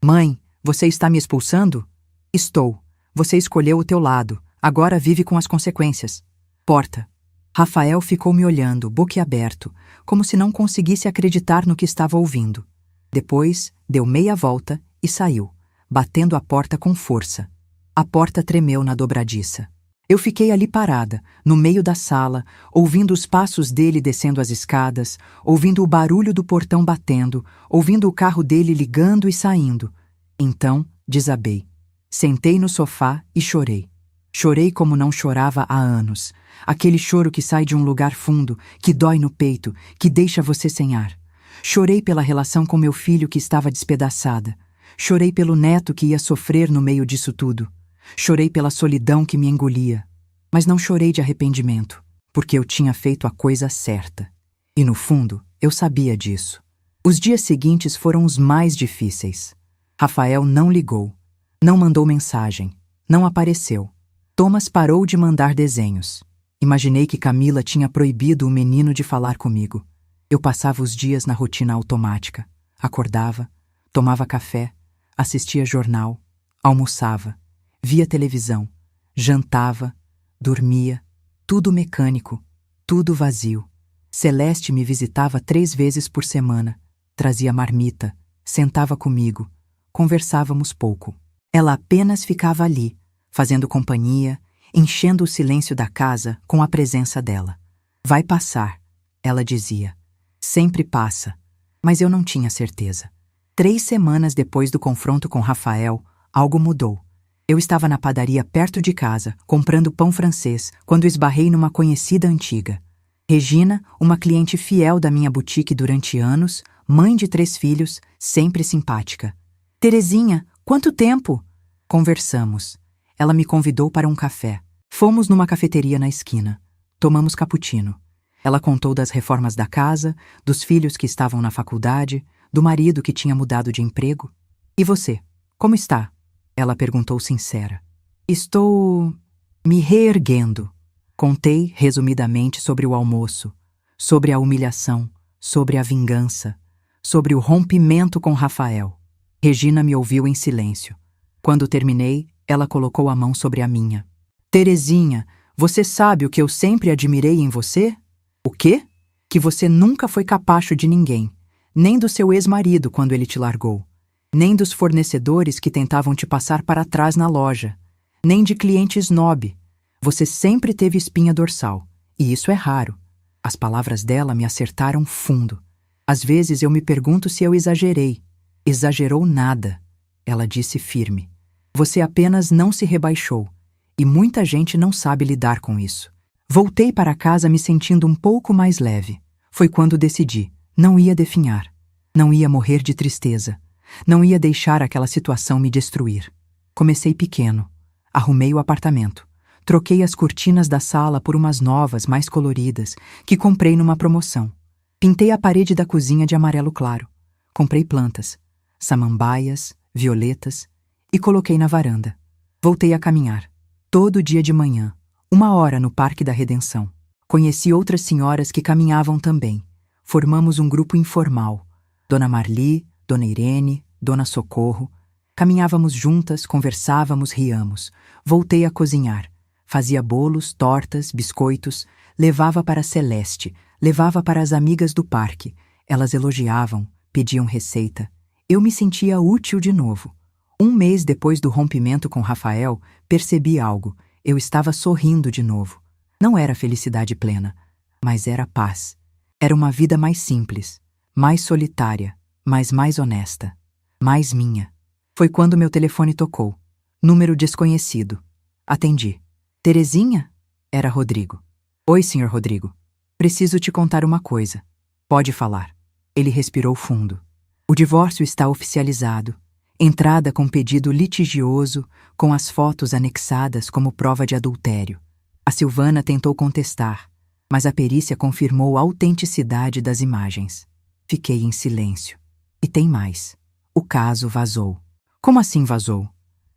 S1: Mãe, você está me expulsando? Estou. Você escolheu o teu lado. Agora vive com as consequências. Porta. Rafael ficou me olhando, boquiaberto, como se não conseguisse acreditar no que estava ouvindo. Depois, deu meia volta e saiu, batendo a porta com força. A porta tremeu na dobradiça. Eu fiquei ali parada, no meio da sala, ouvindo os passos dele descendo as escadas, ouvindo o barulho do portão batendo, ouvindo o carro dele ligando e saindo. Então, desabei. Sentei no sofá e chorei. Chorei como não chorava há anos. Aquele choro que sai de um lugar fundo, que dói no peito, que deixa você sem ar. Chorei pela relação com meu filho que estava despedaçada. Chorei pelo neto que ia sofrer no meio disso tudo. Chorei pela solidão que me engolia. Mas não chorei de arrependimento, porque eu tinha feito a coisa certa. E no fundo, eu sabia disso. Os dias seguintes foram os mais difíceis. Rafael não ligou, não mandou mensagem, não apareceu. Thomas parou de mandar desenhos. Imaginei que Camila tinha proibido o menino de falar comigo. Eu passava os dias na rotina automática. Acordava, tomava café, assistia jornal, almoçava, via televisão, jantava, dormia, tudo mecânico, tudo vazio. Celeste me visitava 3 vezes por semana, trazia marmita, sentava comigo, conversávamos pouco. Ela apenas ficava ali, fazendo companhia, enchendo o silêncio da casa com a presença dela. Vai passar, ela dizia. Sempre passa, mas eu não tinha certeza. 3 semanas depois do confronto com Rafael, algo mudou. Eu estava na padaria perto de casa, comprando pão francês, quando esbarrei numa conhecida antiga. Regina, uma cliente fiel da minha boutique durante anos, mãe de 3 filhos, sempre simpática. Terezinha, quanto tempo? Conversamos. Ela me convidou para um café. Fomos numa cafeteria na esquina. Tomamos cappuccino. Ela contou das reformas da casa, dos filhos que estavam na faculdade, do marido que tinha mudado de emprego. E você, como está? Ela perguntou sincera. Estou me reerguendo. Contei, resumidamente, sobre o almoço, sobre a humilhação, sobre a vingança, sobre o rompimento com Rafael. Regina me ouviu em silêncio. Quando terminei, ela colocou a mão sobre a minha. Terezinha, você sabe o que eu sempre admirei em você? O quê? Que você nunca foi capacho de ninguém, nem do seu ex-marido quando ele te largou, nem dos fornecedores que tentavam te passar para trás na loja, nem de cliente snob. Você sempre teve espinha dorsal, e isso é raro. As palavras dela me acertaram fundo. Às vezes eu me pergunto se eu exagerei. Exagerou nada, ela disse firme. Você apenas não se rebaixou, e muita gente não sabe lidar com isso. Voltei para casa me sentindo um pouco mais leve. Foi quando decidi, não ia definhar, não ia morrer de tristeza, não ia deixar aquela situação me destruir. Comecei pequeno, arrumei o apartamento, troquei as cortinas da sala por umas novas, mais coloridas, que comprei numa promoção. Pintei a parede da cozinha de amarelo claro. Comprei plantas, samambaias, violetas, e coloquei na varanda. Voltei a caminhar, todo dia de manhã, 1 hora no Parque da Redenção. Conheci outras senhoras que caminhavam também. Formamos um grupo informal. Dona Marli, Dona Irene, Dona Socorro. Caminhávamos juntas, conversávamos, riamos. Voltei a cozinhar. Fazia bolos, tortas, biscoitos. Levava para Celeste, levava para as amigas do parque. Elas elogiavam, pediam receita. Eu me sentia útil de novo. 1 mês depois do rompimento com Rafael, percebi algo. Eu estava sorrindo de novo. Não era felicidade plena, mas era paz. Era uma vida mais simples, mais solitária, mas mais honesta, mais minha. Foi quando meu telefone tocou. Número desconhecido. Atendi. Terezinha? Era Rodrigo. Oi, senhor Rodrigo. Preciso te contar uma coisa. Pode falar. Ele respirou fundo. O divórcio está oficializado. Entrada com pedido litigioso, com as fotos anexadas como prova de adultério. A Silvana tentou contestar, mas a perícia confirmou a autenticidade das imagens. Fiquei em silêncio. E tem mais. O caso vazou. Como assim vazou?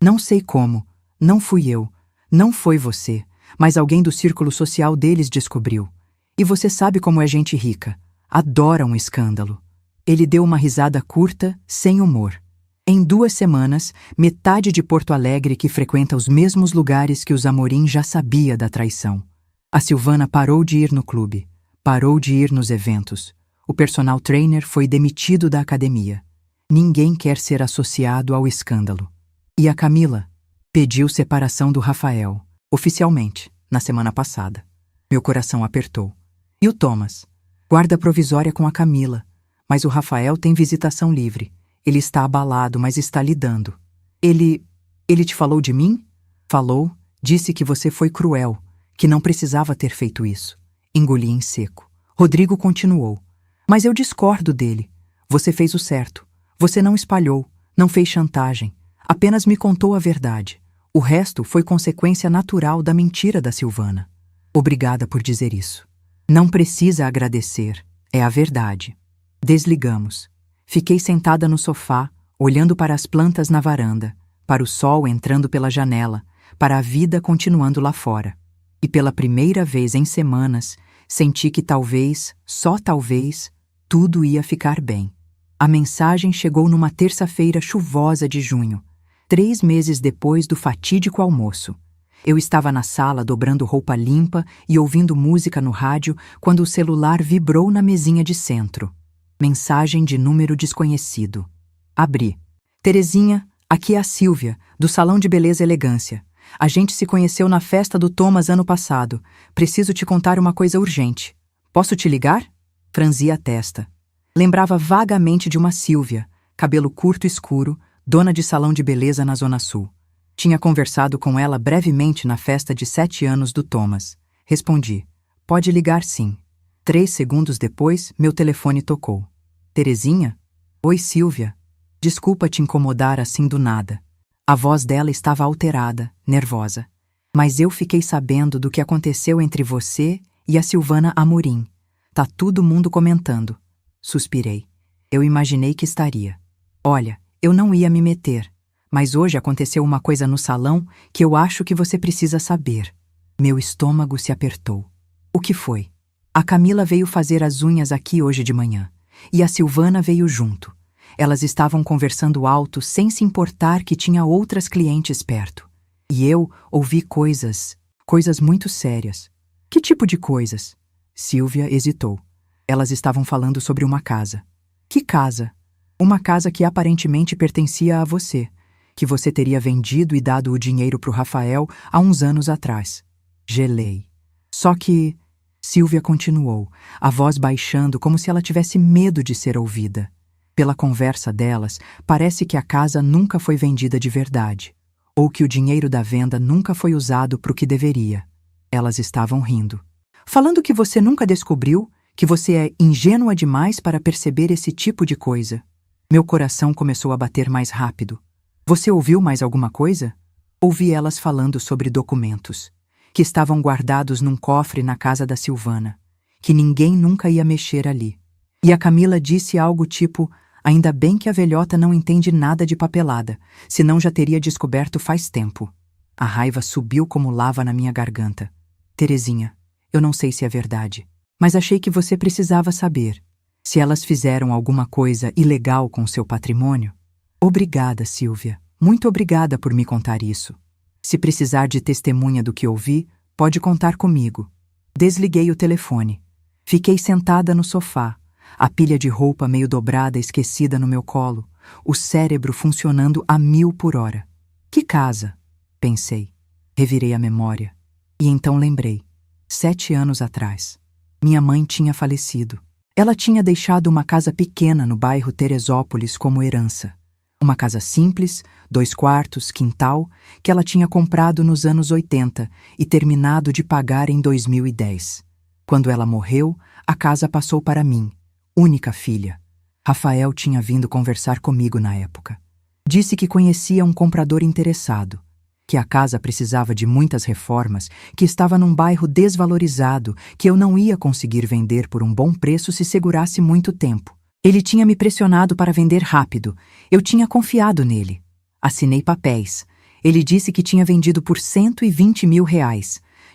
S1: Não sei como. Não fui eu. Não foi você. Mas alguém do círculo social deles descobriu. E você sabe como é gente rica. Adora um escândalo. Ele deu uma risada curta, sem humor. Em 2 semanas, metade de Porto Alegre que frequenta os mesmos lugares que os Amorim já sabia da traição. A Silvana parou de ir no clube, parou de ir nos eventos. O personal trainer foi demitido da academia. Ninguém quer ser associado ao escândalo. E a Camila pediu separação do Rafael, oficialmente, na semana passada. Meu coração apertou. E o Thomas? Guarda provisória com a Camila, mas o Rafael tem visitação livre. Ele está abalado, mas está lidando. Ele te falou de mim? Falou, disse que você foi cruel, que não precisava ter feito isso. Engoli em seco. Rodrigo continuou. Mas eu discordo dele. Você fez o certo. Você não espalhou, não fez chantagem. Apenas me contou a verdade. O resto foi consequência natural da mentira da Silvana. Obrigada por dizer isso. Não precisa agradecer. É a verdade. Desligamos. Fiquei sentada no sofá, olhando para as plantas na varanda, para o sol entrando pela janela, para a vida continuando lá fora. E pela primeira vez em semanas, senti que talvez, só talvez, tudo ia ficar bem. A mensagem chegou numa terça-feira chuvosa de junho, 3 meses depois do fatídico almoço. Eu estava na sala dobrando roupa limpa e ouvindo música no rádio quando o celular vibrou na mesinha de centro. Mensagem de número desconhecido. Abri. Terezinha, aqui é a Silvia, do Salão de Beleza Elegância. A gente se conheceu na festa do Thomas ano passado. Preciso te contar uma coisa urgente. Posso te ligar? Franzi a testa. Lembrava vagamente de uma Silvia, cabelo curto escuro, dona de salão de beleza na Zona Sul. Tinha conversado com ela brevemente na festa de 7 anos do Thomas. Respondi. Pode ligar sim. 3 segundos depois, meu telefone tocou. Terezinha? Oi, Silvia. Desculpa te incomodar assim do nada. A voz dela estava alterada, nervosa. Mas eu fiquei sabendo do que aconteceu entre você e a Silvana Amorim. Tá todo mundo comentando. Suspirei. Eu imaginei que estaria. Olha, eu não ia me meter, mas hoje aconteceu uma coisa no salão que eu acho que você precisa saber. Meu estômago se apertou. O que foi? A Camila veio fazer as unhas aqui hoje de manhã. E a Silvana veio junto. Elas estavam conversando alto sem se importar que tinha outras clientes perto. E eu ouvi coisas muito sérias. Que tipo de coisas? Silvia hesitou. Elas estavam falando sobre uma casa. Que casa? Uma casa que aparentemente pertencia a você, que você teria vendido e dado o dinheiro para o Rafael há uns anos atrás. Gelei. Só que... Silvia continuou, a voz baixando como se ela tivesse medo de ser ouvida. Pela conversa delas, parece que a casa nunca foi vendida de verdade, ou que o dinheiro da venda nunca foi usado para o que deveria. Elas estavam rindo. Falando que você nunca descobriu, que você é ingênua demais para perceber esse tipo de coisa. Meu coração começou a bater mais rápido. Você ouviu mais alguma coisa? Ouvi elas falando sobre documentos, que estavam guardados num cofre na casa da Silvana, que ninguém nunca ia mexer ali. E a Camila disse algo tipo, ainda bem que a velhota não entende nada de papelada, senão já teria descoberto faz tempo. A raiva subiu como lava na minha garganta. Terezinha, eu não sei se é verdade, mas achei que você precisava saber. Se elas fizeram alguma coisa ilegal com seu patrimônio? Obrigada, Silvia. Muito obrigada por me contar isso. Se precisar de testemunha do que ouvi, pode contar comigo. Desliguei o telefone. Fiquei sentada no sofá, a pilha de roupa meio dobrada esquecida no meu colo, o cérebro funcionando a 1000 por hora. Que casa? Pensei. Revirei a memória. E então lembrei. 7 anos atrás. Minha mãe tinha falecido. Ela tinha deixado uma casa pequena no bairro Teresópolis como herança. Uma casa simples, 2 quartos, quintal, que ela tinha comprado nos anos 80 e terminado de pagar em 2010. Quando ela morreu, a casa passou para mim, única filha. Rafael tinha vindo conversar comigo na época. Disse que conhecia um comprador interessado, que a casa precisava de muitas reformas, que estava num bairro desvalorizado, que eu não ia conseguir vender por um bom preço se segurasse muito tempo. Ele tinha me pressionado para vender rápido. Eu tinha confiado nele. Assinei papéis. Ele disse que tinha vendido por R$120 mil.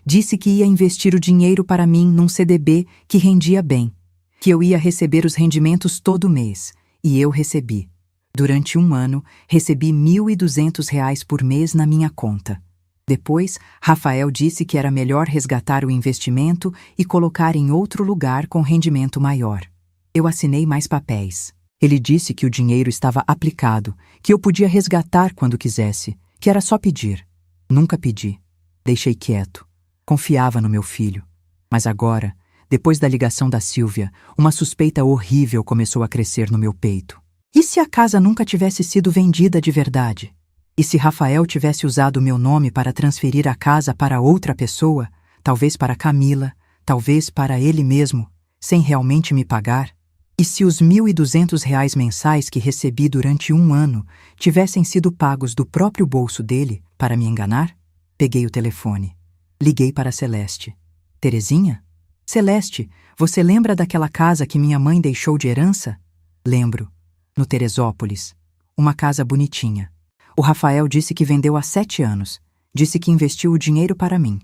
S1: Disse que ia investir o dinheiro para mim num CDB que rendia bem. Que eu ia receber os rendimentos todo mês. E eu recebi. Durante um ano, recebi R$1.200 por mês na minha conta. Depois, Rafael disse que era melhor resgatar o investimento e colocar em outro lugar com rendimento maior. Eu assinei mais papéis. Ele disse que o dinheiro estava aplicado, que eu podia resgatar quando quisesse, que era só pedir. Nunca pedi. Deixei quieto. Confiava no meu filho. Mas agora, depois da ligação da Silvia, uma suspeita horrível começou a crescer no meu peito. E se a casa nunca tivesse sido vendida de verdade? E se Rafael tivesse usado o meu nome para transferir a casa para outra pessoa, talvez para Camila, talvez para ele mesmo, sem realmente me pagar? E se os R$1.200 mensais que recebi durante um ano tivessem sido pagos do próprio bolso dele para me enganar? Peguei o telefone. Liguei para Celeste. Terezinha? Celeste, você lembra daquela casa que minha mãe deixou de herança? Lembro. No Teresópolis. Uma casa bonitinha. O Rafael disse que vendeu há 7 anos. Disse que investiu o dinheiro para mim.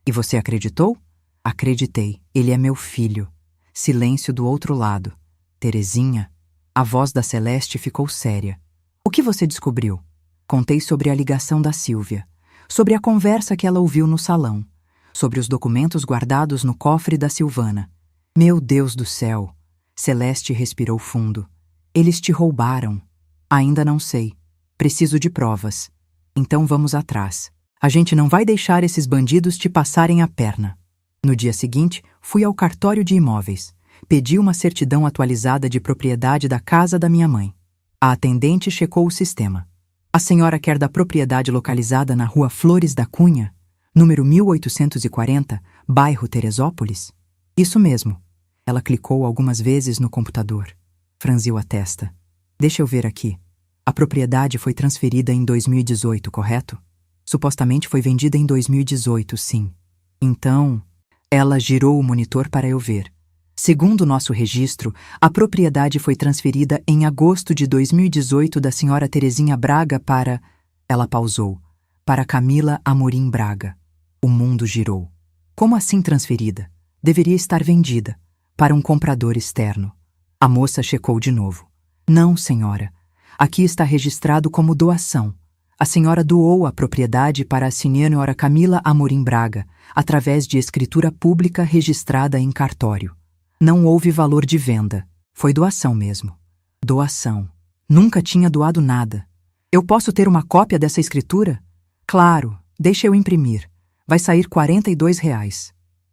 S1: E você acreditou? Acreditei. Ele é meu filho. Silêncio do outro lado. Terezinha, a voz da Celeste ficou séria. O que você descobriu? Contei sobre a ligação da Silvia, sobre a conversa que ela ouviu no salão, sobre os documentos guardados no cofre da Silvana. Meu Deus do céu! Celeste respirou fundo. Eles te roubaram. Ainda não sei. Preciso de provas. Então vamos atrás. A gente não vai deixar esses bandidos te passarem a perna. No dia seguinte, fui ao cartório de imóveis. Pedi uma certidão atualizada de propriedade da casa da minha mãe. A atendente checou o sistema. A senhora quer da propriedade localizada na rua Flores da Cunha, número 1840, bairro Teresópolis? Isso mesmo. Ela clicou algumas vezes no computador. Franziu a testa. Deixa eu ver aqui. A propriedade foi transferida em 2018, correto? Supostamente foi vendida em 2018, sim. Então, ela girou o monitor para eu ver. Segundo nosso registro, a propriedade foi transferida em agosto de 2018 da senhora Terezinha Braga para... Ela pausou. Para Camila Amorim Braga. O mundo girou. Como assim transferida? Deveria estar vendida, para um comprador externo. A moça checou de novo. Não, senhora. Aqui está registrado como doação. A senhora doou a propriedade para a senhora Camila Amorim Braga, através de escritura pública registrada em cartório. Não houve valor de venda. Foi doação mesmo. Doação. Nunca tinha doado nada. Eu posso ter uma cópia dessa escritura? Claro, deixa eu imprimir. Vai sair R$ 42.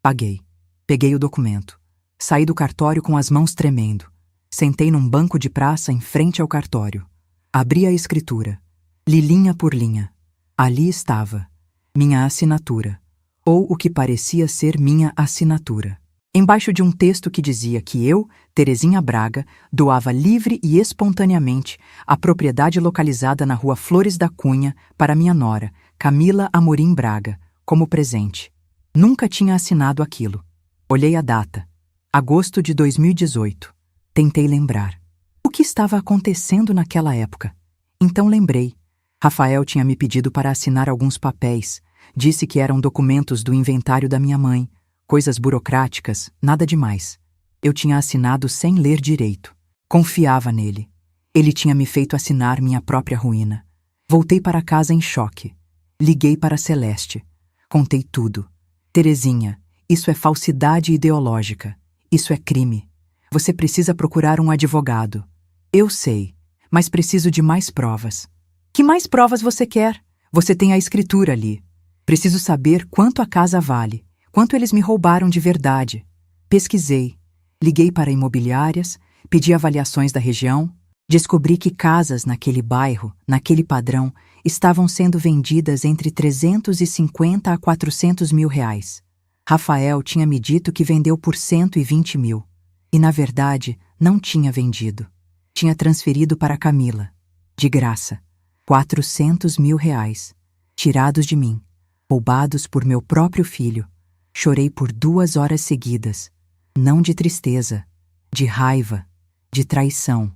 S1: Paguei. Peguei o documento. Saí do cartório com as mãos tremendo. Sentei num banco de praça em frente ao cartório. Abri a escritura. Li linha por linha. Ali estava. Minha assinatura. Ou o que parecia ser minha assinatura. Embaixo de um texto que dizia que eu, Terezinha Braga, doava livre e espontaneamente a propriedade localizada na rua Flores da Cunha para minha nora, Camila Amorim Braga, como presente. Nunca tinha assinado aquilo. Olhei a data. Agosto de 2018. Tentei lembrar. O que estava acontecendo naquela época? Então lembrei. Rafael tinha me pedido para assinar alguns papéis. Disse que eram documentos do inventário da minha mãe. Coisas burocráticas, nada demais. Eu tinha assinado sem ler direito. Confiava nele. Ele tinha me feito assinar minha própria ruína. Voltei para casa em choque. Liguei para Celeste. Contei tudo. Terezinha, isso é falsidade ideológica. Isso é crime. Você precisa procurar um advogado. Eu sei, mas preciso de mais provas. Que mais provas você quer? Você tem a escritura ali. Preciso saber quanto a casa vale. Quanto eles me roubaram de verdade. Pesquisei. Liguei para imobiliárias, pedi avaliações da região, descobri que casas naquele bairro, naquele padrão, estavam sendo vendidas entre 350 a 400 mil reais. Rafael tinha me dito que vendeu por 120 mil. E, na verdade, não tinha vendido. Tinha transferido para Camila. De graça. 400 mil reais. Tirados de mim. Roubados por meu próprio filho. Chorei por 2 horas seguidas. Não de tristeza, de raiva, de traição,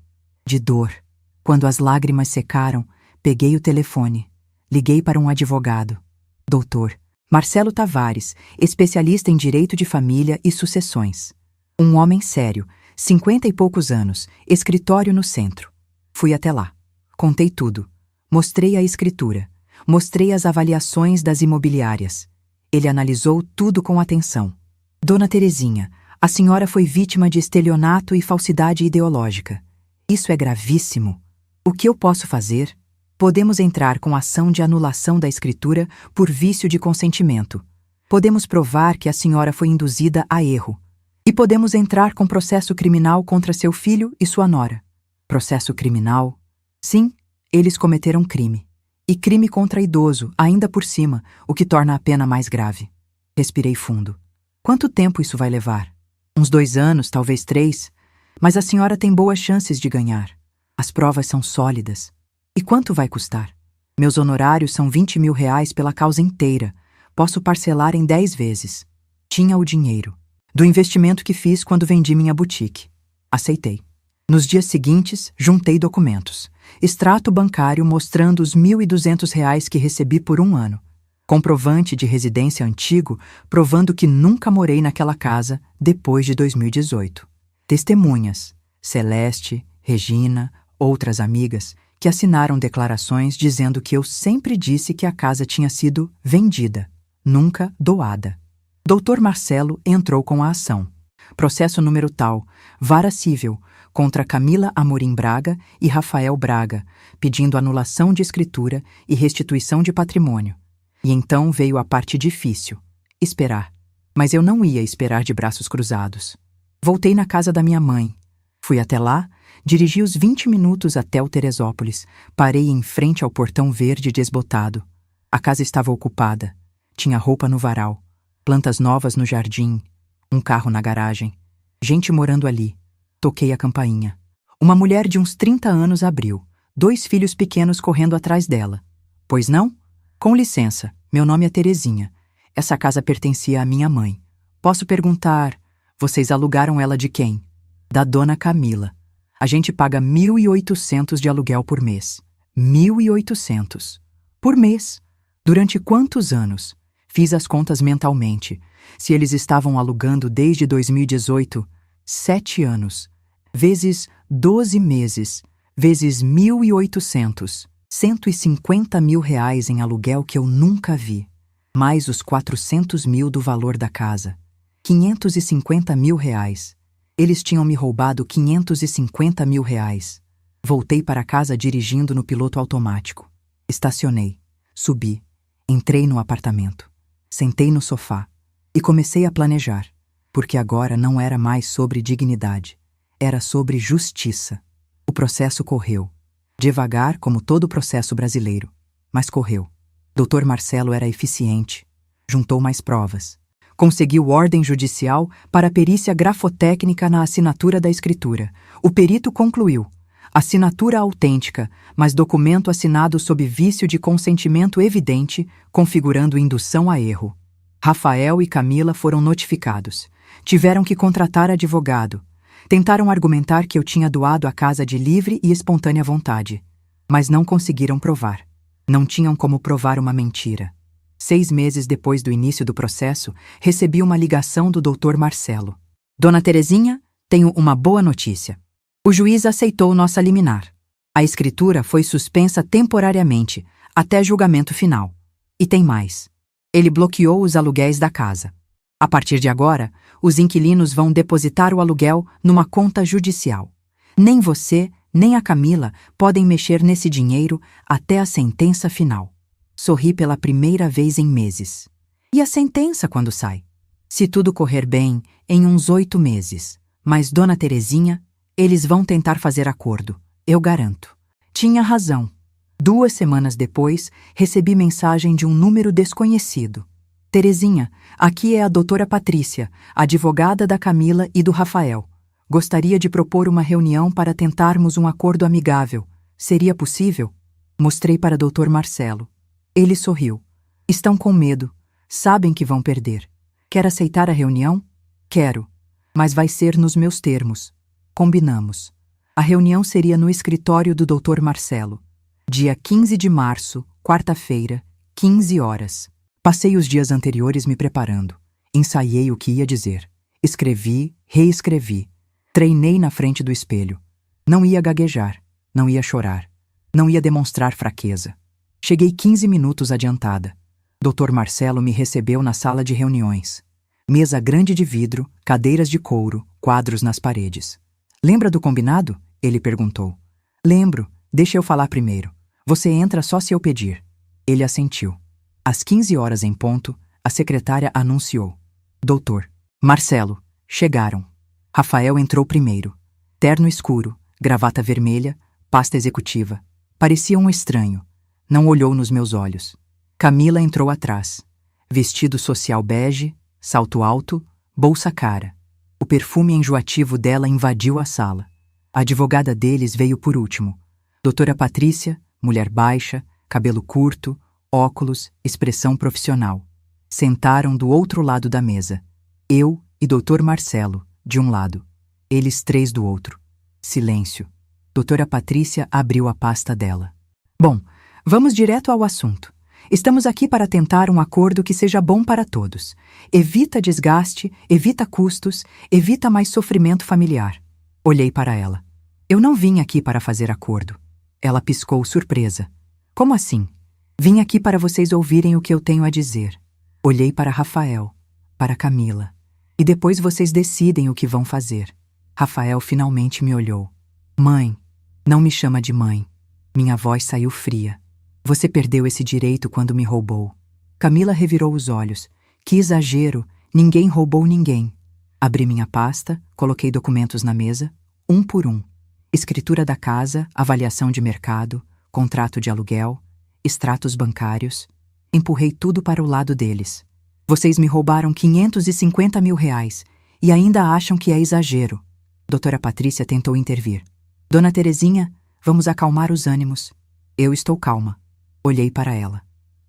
S1: de dor. Quando as lágrimas secaram, peguei o telefone. Liguei para um advogado. Doutor Marcelo Tavares, especialista em direito de família e sucessões. Um homem sério, 50 e poucos anos, escritório no centro. Fui até lá. Contei tudo. Mostrei a escritura. Mostrei as avaliações das imobiliárias. Ele analisou tudo com atenção. Dona Terezinha, a senhora foi vítima de estelionato e falsidade ideológica. Isso é gravíssimo. O que eu posso fazer? Podemos entrar com ação de anulação da escritura por vício de consentimento. Podemos provar que a senhora foi induzida a erro. E podemos entrar com processo criminal contra seu filho e sua nora. Processo criminal? Sim, eles cometeram crime. E crime contra idoso, ainda por cima, o que torna a pena mais grave. Respirei fundo. Quanto tempo isso vai levar? Uns 2 anos, talvez 3. Mas a senhora tem boas chances de ganhar. As provas são sólidas. E quanto vai custar? Meus honorários são 20 mil reais pela causa inteira. Posso parcelar em 10 vezes. Tinha o dinheiro. Do investimento que fiz quando vendi minha boutique. Aceitei. Nos dias seguintes, juntei documentos. Extrato bancário mostrando os 1.200 reais que recebi por 1 ano. Comprovante de residência antigo, provando que nunca morei naquela casa depois de 2018. Testemunhas, Celeste, Regina, outras amigas, que assinaram declarações dizendo que eu sempre disse que a casa tinha sido vendida, nunca doada. Doutor Marcelo entrou com a ação. Processo número tal, vara civil, contra Camila Amorim Braga e Rafael Braga, pedindo anulação de escritura e restituição de patrimônio. E então veio a parte difícil, esperar. Mas eu não ia esperar de braços cruzados. Voltei na casa da minha mãe. Fui até lá, dirigi os 20 minutos até o Teresópolis, parei em frente ao portão verde desbotado. A casa estava ocupada. Tinha roupa no varal, plantas novas no jardim, um carro na garagem, gente morando ali. Toquei a campainha. Uma mulher de uns 30 anos abriu, 2 filhos pequenos correndo atrás dela. Pois não? Com licença, meu nome é Terezinha. Essa casa pertencia à minha mãe. Posso perguntar, vocês alugaram ela de quem? Da dona Camila. A gente paga 1.800 de aluguel por mês. 1.800. Por mês. Durante quantos anos? Fiz as contas mentalmente. Se eles estavam alugando desde 2018, 7 anos, vezes 12 meses, vezes 1.800, R$ 150.000 em aluguel que eu nunca vi, mais os 400 mil do valor da casa, R$ 550.000. Eles tinham me roubado R$ 550.000. Voltei para casa dirigindo no piloto automático. Estacionei, subi, entrei no apartamento, sentei no sofá e comecei a planejar, porque agora não era mais sobre dignidade, era sobre justiça. O processo correu, devagar como todo processo brasileiro, mas correu. Dr. Marcelo era eficiente, juntou mais provas, conseguiu ordem judicial para a perícia grafotécnica na assinatura da escritura. O perito concluiu: assinatura autêntica, mas documento assinado sob vício de consentimento evidente, configurando indução a erro. Rafael e Camila foram notificados. Tiveram que contratar advogado. Tentaram argumentar que eu tinha doado a casa de livre e espontânea vontade, mas não conseguiram provar. Não tinham como provar uma mentira. 6 meses depois do início do processo, recebi uma ligação do Dr. Marcelo. Dona Terezinha, tenho uma boa notícia. O juiz aceitou nossa liminar. A escritura foi suspensa temporariamente, até julgamento final. E tem mais. Ele bloqueou os aluguéis da casa. A partir de agora, os inquilinos vão depositar o aluguel numa conta judicial. Nem você, nem a Camila podem mexer nesse dinheiro até a sentença final. Sorri pela primeira vez em meses. E a sentença quando sai? Se tudo correr bem, em uns 8 meses. Mas Dona Terezinha, eles vão tentar fazer acordo, eu garanto. Tinha razão. 2 semanas depois, recebi mensagem de um número desconhecido. Terezinha, aqui é a doutora Patrícia, advogada da Camila e do Rafael. Gostaria de propor uma reunião para tentarmos um acordo amigável. Seria possível? Mostrei para Dr. Marcelo. Ele sorriu. Estão com medo. Sabem que vão perder. Quer aceitar a reunião? Quero. Mas vai ser nos meus termos. Combinamos. A reunião seria no escritório do Dr. Marcelo. Dia 15 de março, quarta-feira, 15 horas. Passei os dias anteriores me preparando. Ensaiei o que ia dizer. Escrevi, reescrevi. Treinei na frente do espelho. Não ia gaguejar, não ia chorar, não ia demonstrar fraqueza. Cheguei 15 minutos adiantada. Dr. Marcelo me recebeu na sala de reuniões. Mesa grande de vidro, cadeiras de couro, quadros nas paredes. Lembra do combinado? Ele perguntou. Lembro, deixa eu falar primeiro. Você entra só se eu pedir. Ele assentiu. Às 15 horas em ponto, a secretária anunciou. Doutor Marcelo, chegaram. Rafael entrou primeiro. Terno escuro, gravata vermelha, pasta executiva. Parecia um estranho. Não olhou nos meus olhos. Camila entrou atrás. Vestido social bege, salto alto, bolsa cara. O perfume enjoativo dela invadiu a sala. A advogada deles veio por último. Doutora Patrícia, mulher baixa, cabelo curto, óculos, expressão profissional. Sentaram do outro lado da mesa. Eu e Dr. Marcelo, de um lado. Eles 3 do outro. Silêncio. Doutora Patrícia abriu a pasta dela. Bom, vamos direto ao assunto. Estamos aqui para tentar um acordo que seja bom para todos. Evita desgaste, evita custos, evita mais sofrimento familiar. Olhei para ela. Eu não vim aqui para fazer acordo. Ela piscou surpresa. Como assim? Vim aqui para vocês ouvirem o que eu tenho a dizer. Olhei para Rafael, para Camila. E depois vocês decidem o que vão fazer. Rafael finalmente me olhou. Mãe, não me chama de mãe. Minha voz saiu fria. Você perdeu esse direito quando me roubou. Camila revirou os olhos. Que exagero, ninguém roubou ninguém. Abri minha pasta, coloquei documentos na mesa, um por um. Escritura da casa, avaliação de mercado, contrato de aluguel, extratos bancários. Empurrei tudo para o lado deles. Vocês me roubaram R$ 550.000 e ainda acham que é exagero. Doutora Patrícia tentou intervir. Dona Terezinha, vamos acalmar os ânimos. Eu estou calma. Olhei para ela.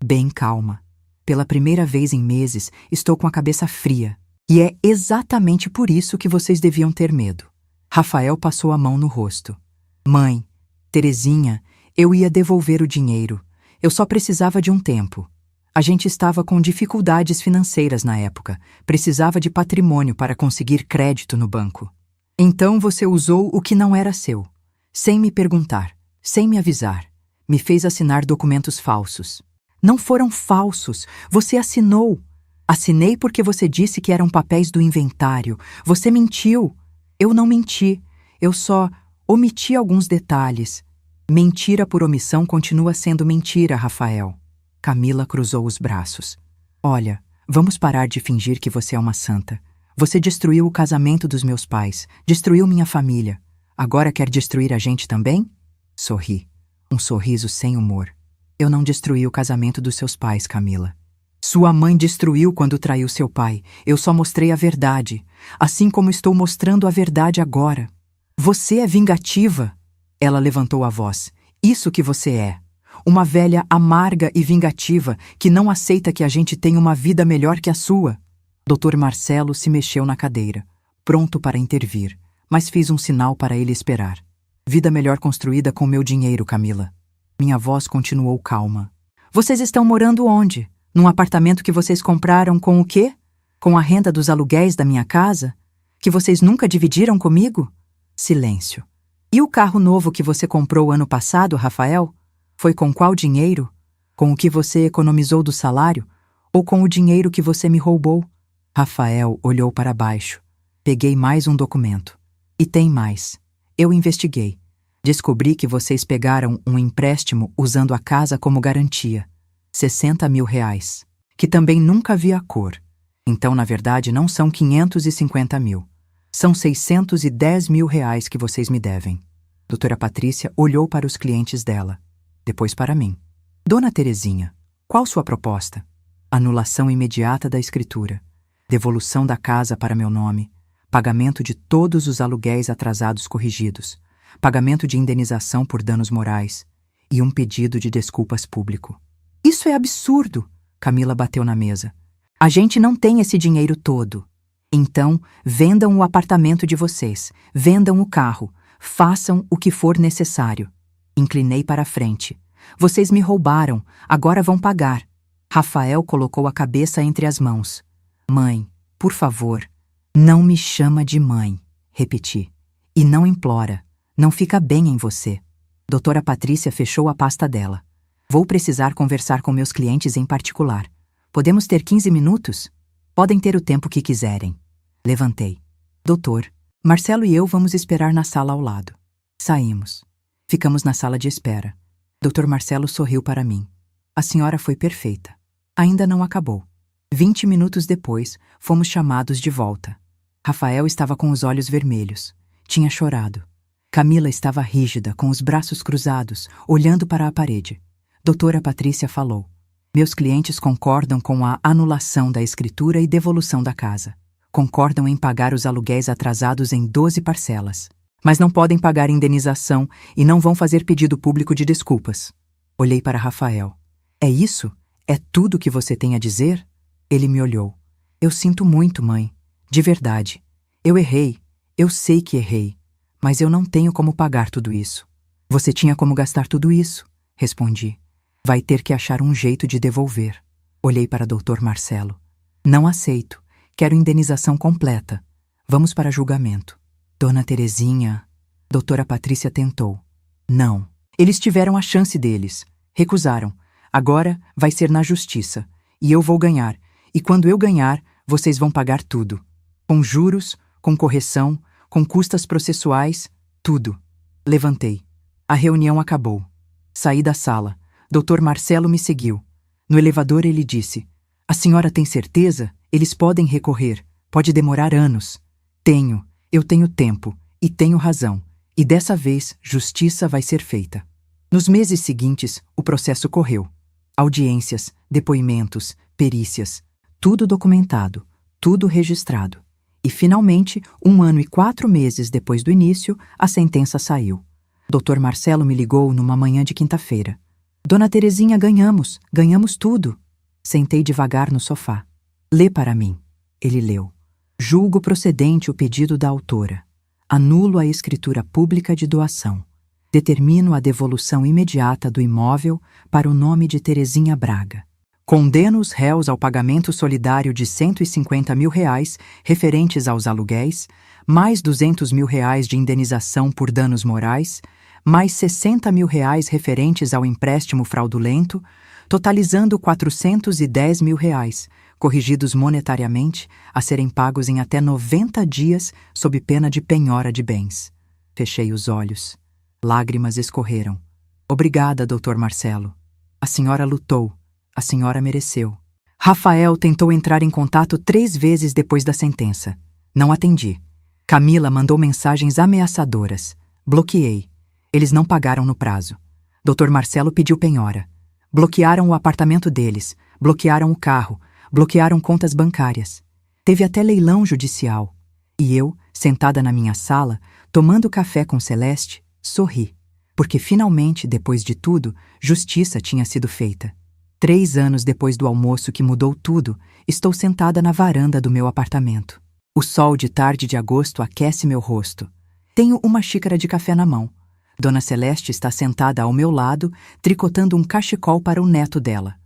S1: Bem calma. Pela primeira vez em meses, estou com a cabeça fria. E é exatamente por isso que vocês deviam ter medo. Rafael passou a mão no rosto. Mãe, Terezinha, eu ia devolver o dinheiro. Eu só precisava de um tempo. A gente estava com dificuldades financeiras na época, precisava de patrimônio para conseguir crédito no banco. Então você usou o que não era seu, sem me perguntar, sem me avisar. Me fez assinar documentos falsos. Não foram falsos, você assinou. Assinei porque você disse que eram papéis do inventário. Você mentiu. Eu não menti, eu só omiti alguns detalhes. Mentira por omissão continua sendo mentira, Rafael. Camila cruzou os braços. Olha, vamos parar de fingir que você é uma santa. Você destruiu o casamento dos meus pais, destruiu minha família. Agora quer destruir a gente também? Sorri. Um sorriso sem humor. Eu não destruí o casamento dos seus pais, Camila. Sua mãe destruiu quando traiu seu pai. Eu só mostrei a verdade, assim como estou mostrando a verdade agora. Você é vingativa. Ela levantou a voz. Isso que você é. Uma velha amarga e vingativa que não aceita que a gente tenha uma vida melhor que a sua. Dr. Marcelo se mexeu na cadeira, pronto para intervir, mas fiz um sinal para ele esperar. Vida melhor construída com meu dinheiro, Camila. Minha voz continuou calma. Vocês estão morando onde? Num apartamento que vocês compraram com o quê? Com a renda dos aluguéis da minha casa? Que vocês nunca dividiram comigo? Silêncio. E o carro novo que você comprou ano passado, Rafael? Foi com qual dinheiro? Com o que você economizou do salário? Ou com o dinheiro que você me roubou? Rafael olhou para baixo. Peguei mais um documento. E tem mais. Eu investiguei. Descobri que vocês pegaram um empréstimo usando a casa como garantia. 60 mil reais. Que também nunca vi a cor. Então, na verdade, não são 550 mil. São 610 mil reais que vocês me devem. Doutora Patrícia olhou para os clientes dela. Depois para mim. Dona Terezinha, qual sua proposta? Anulação imediata da escritura. Devolução da casa para meu nome. Pagamento de todos os aluguéis atrasados corrigidos, pagamento de indenização por danos morais e um pedido de desculpas público. Isso é absurdo, Camila bateu na mesa. A gente não tem esse dinheiro todo. Então, vendam o apartamento de vocês, vendam o carro, façam o que for necessário. Inclinei para a frente. Vocês me roubaram, agora vão pagar. Rafael colocou a cabeça entre as mãos. Mãe, por favor. Não me chama de mãe, repeti. E não implora, não fica bem em você. Doutora Patrícia fechou a pasta dela. Vou precisar conversar com meus clientes em particular. Podemos ter 15 minutos? Podem ter o tempo que quiserem. Levantei. Doutor, Marcelo e eu vamos esperar na sala ao lado. Saímos. Ficamos na sala de espera. Doutor Marcelo sorriu para mim. A senhora foi perfeita. Ainda não acabou. 20 minutos depois, fomos chamados de volta. Rafael estava com os olhos vermelhos. Tinha chorado. Camila estava rígida, com os braços cruzados, olhando para a parede. Doutora Patrícia falou. Meus clientes concordam com a anulação da escritura e devolução da casa. Concordam em pagar os aluguéis atrasados em 12 parcelas. Mas não podem pagar indenização e não vão fazer pedido público de desculpas. Olhei para Rafael. É isso? É tudo que você tem a dizer? Ele me olhou. Eu sinto muito, mãe. De verdade. Eu errei. Eu sei que errei. Mas eu não tenho como pagar tudo isso. Você tinha como gastar tudo isso? Respondi. Vai ter que achar um jeito de devolver. Olhei para Dr. Marcelo. Não aceito. Quero indenização completa. Vamos para julgamento. Dona Terezinha... Doutora Patrícia tentou. Não. Eles tiveram a chance deles. Recusaram. Agora vai ser na justiça. E eu vou ganhar. E quando eu ganhar, vocês vão pagar tudo. Com juros, com correção, com custas processuais, tudo. Levantei. A reunião acabou. Saí da sala. Dr. Marcelo me seguiu. No elevador ele disse: A senhora tem certeza? Eles podem recorrer. Pode demorar anos. Tenho. Eu tenho tempo. E tenho razão. E dessa vez, justiça vai ser feita. Nos meses seguintes, o processo correu. Audiências, depoimentos, perícias. Tudo documentado. Tudo registrado. E, finalmente, 1 ano e 4 meses depois do início, a sentença saiu. Dr. Marcelo me ligou numa manhã de quinta-feira. Dona Terezinha, ganhamos tudo. Sentei devagar no sofá. Lê para mim. Ele leu. Julgo procedente o pedido da autora. Anulo a escritura pública de doação. Determino a devolução imediata do imóvel para o nome de Terezinha Braga. Condeno os réus ao pagamento solidário de R$150 mil referentes aos aluguéis, mais R$200 mil de indenização por danos morais, mais R$60 mil referentes ao empréstimo fraudulento, totalizando R$410 mil, corrigidos monetariamente, a serem pagos em até 90 dias sob pena de penhora de bens. Fechei os olhos. Lágrimas escorreram. Obrigada, Dr. Marcelo. A senhora lutou. A senhora mereceu. Rafael tentou entrar em contato 3 vezes depois da sentença. Não atendi. Camila mandou mensagens ameaçadoras. Bloqueei. Eles não pagaram no prazo. Dr. Marcelo pediu penhora. Bloquearam o apartamento deles, bloquearam o carro, bloquearam contas bancárias. Teve até leilão judicial. E eu, sentada na minha sala, tomando café com Celeste, sorri. Porque finalmente, depois de tudo, justiça tinha sido feita. 3 anos depois do almoço que mudou tudo, estou sentada na varanda do meu apartamento. O sol de tarde de agosto aquece meu rosto. Tenho uma xícara de café na mão. Dona Celeste está sentada ao meu lado, tricotando um cachecol para o neto dela.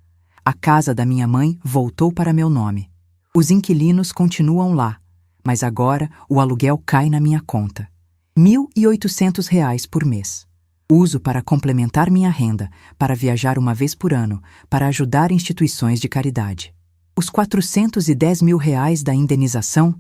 S1: A casa da minha mãe voltou para meu nome. Os inquilinos continuam lá, mas agora o aluguel cai na minha conta. R$1.800 por mês. Uso para complementar minha renda, para viajar uma vez por ano, para ajudar instituições de caridade. Os R$410 mil da indenização,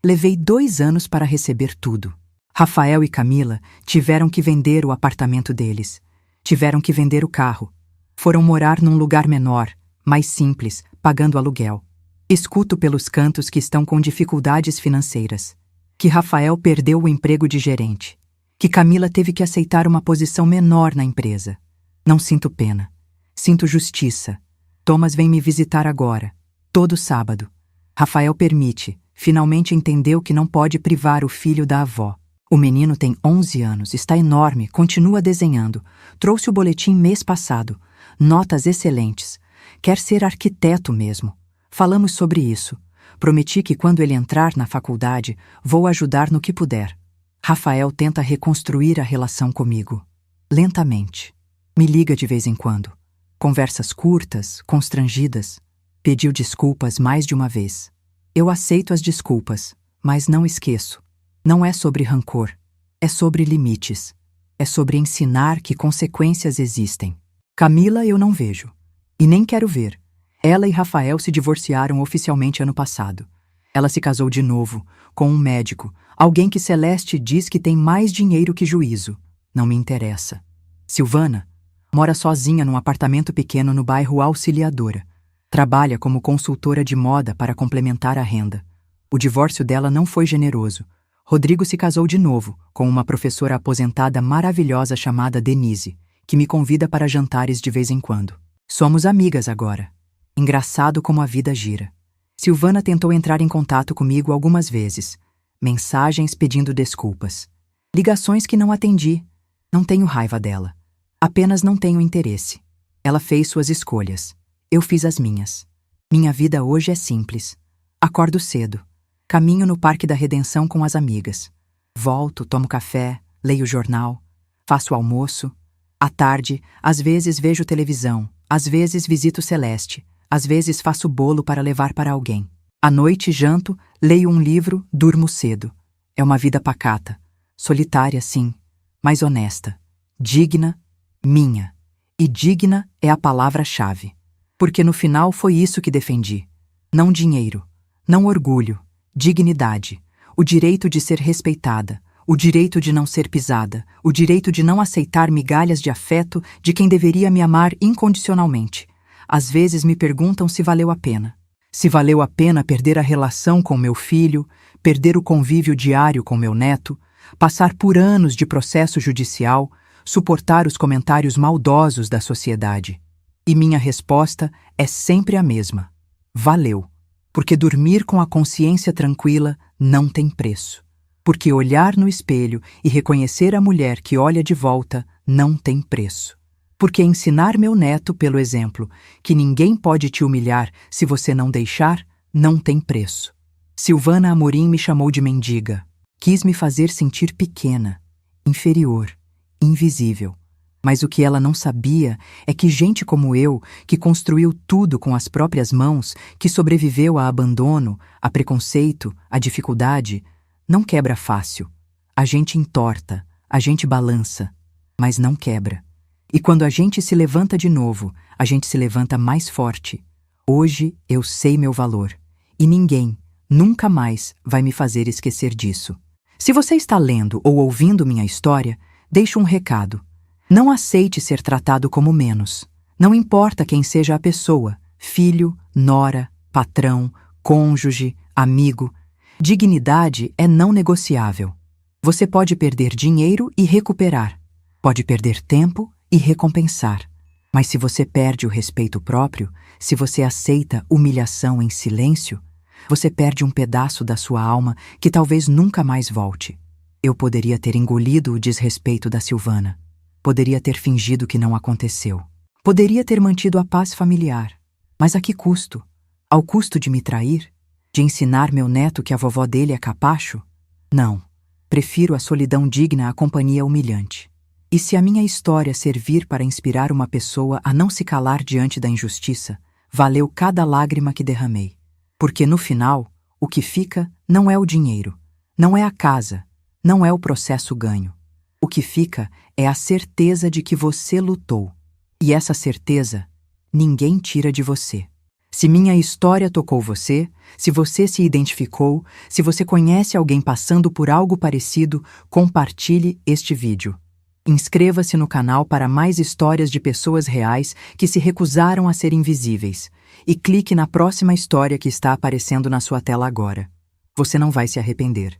S1: levei 2 anos para receber tudo. Rafael e Camila tiveram que vender o apartamento deles. Tiveram que vender o carro. Foram morar num lugar menor, mais simples, pagando aluguel. Escuto pelos cantos que estão com dificuldades financeiras. Que Rafael perdeu o emprego de gerente. Que Camila teve que aceitar uma posição menor na empresa. Não sinto pena. Sinto justiça. Thomas vem me visitar agora, todo sábado. Rafael permite, finalmente entendeu que não pode privar o filho da avó. O menino tem 11 anos, está enorme, continua desenhando. Trouxe o boletim mês passado. Notas excelentes. Quer ser arquiteto mesmo. Falamos sobre isso. Prometi que quando ele entrar na faculdade, vou ajudar no que puder. Rafael tenta reconstruir a relação comigo. Lentamente. Me liga de vez em quando. Conversas curtas, constrangidas. Pediu desculpas mais de uma vez. Eu aceito as desculpas, mas não esqueço. Não é sobre rancor. É sobre limites. É sobre ensinar que consequências existem. Camila eu não vejo. E nem quero ver. Ela e Rafael se divorciaram oficialmente ano passado. Ela se casou de novo, com um médico, alguém que Celeste diz que tem mais dinheiro que juízo. Não me interessa. Silvana mora sozinha num apartamento pequeno no bairro Auxiliadora. Trabalha como consultora de moda para complementar a renda. O divórcio dela não foi generoso. Rodrigo se casou de novo, com uma professora aposentada maravilhosa chamada Denise, que me convida para jantares de vez em quando. Somos amigas agora. Engraçado como a vida gira. Silvana tentou entrar em contato comigo algumas vezes. Mensagens pedindo desculpas. Ligações que não atendi. Não tenho raiva dela. Apenas não tenho interesse. Ela fez suas escolhas. Eu fiz as minhas. Minha vida hoje é simples. Acordo cedo. Caminho no Parque da Redenção com as amigas. Volto, tomo café, leio jornal. Faço almoço. À tarde, às vezes vejo televisão. Às vezes visito Celeste. Às vezes faço bolo para levar para alguém. À noite janto, leio um livro, durmo cedo. É uma vida pacata. Solitária, sim, mas honesta. Digna, minha. E digna é a palavra-chave. Porque no final foi isso que defendi. Não dinheiro, não orgulho, dignidade. O direito de ser respeitada, o direito de não ser pisada, o direito de não aceitar migalhas de afeto de quem deveria me amar incondicionalmente. Às vezes me perguntam se valeu a pena. Se valeu a pena perder a relação com meu filho, perder o convívio diário com meu neto, passar por anos de processo judicial, suportar os comentários maldosos da sociedade. E minha resposta é sempre a mesma. Valeu. Porque dormir com a consciência tranquila não tem preço. Porque olhar no espelho e reconhecer a mulher que olha de volta não tem preço. Porque ensinar meu neto, pelo exemplo, que ninguém pode te humilhar se você não deixar, não tem preço. Silvana Amorim me chamou de mendiga. Quis me fazer sentir pequena, inferior, invisível. Mas o que ela não sabia é que gente como eu, que construiu tudo com as próprias mãos, que sobreviveu a abandono, a preconceito, a dificuldade, não quebra fácil. A gente entorta, a gente balança, mas não quebra. E quando a gente se levanta de novo, a gente se levanta mais forte. Hoje eu sei meu valor. E ninguém, nunca mais, vai me fazer esquecer disso. Se você está lendo ou ouvindo minha história, deixo um recado. Não aceite ser tratado como menos. Não importa quem seja a pessoa, filho, nora, patrão, cônjuge, amigo. Dignidade é não negociável. Você pode perder dinheiro e recuperar. Pode perder tempo e recompensar. Mas se você perde o respeito próprio, se você aceita humilhação em silêncio, você perde um pedaço da sua alma que talvez nunca mais volte. Eu poderia ter engolido o desrespeito da Silvana. Poderia ter fingido que não aconteceu. Poderia ter mantido a paz familiar. Mas a que custo? Ao custo de me trair? De ensinar meu neto que a vovó dele é capacho? Não. Prefiro a solidão digna à companhia humilhante. E se a minha história servir para inspirar uma pessoa a não se calar diante da injustiça, valeu cada lágrima que derramei. Porque no final, o que fica não é o dinheiro, não é a casa, não é o processo ganho. O que fica é a certeza de que você lutou. E essa certeza, ninguém tira de você. Se minha história tocou você, se você se identificou, se você conhece alguém passando por algo parecido, compartilhe este vídeo. Inscreva-se no canal para mais histórias de pessoas reais que se recusaram a ser invisíveis. E clique na próxima história que está aparecendo na sua tela agora. Você não vai se arrepender.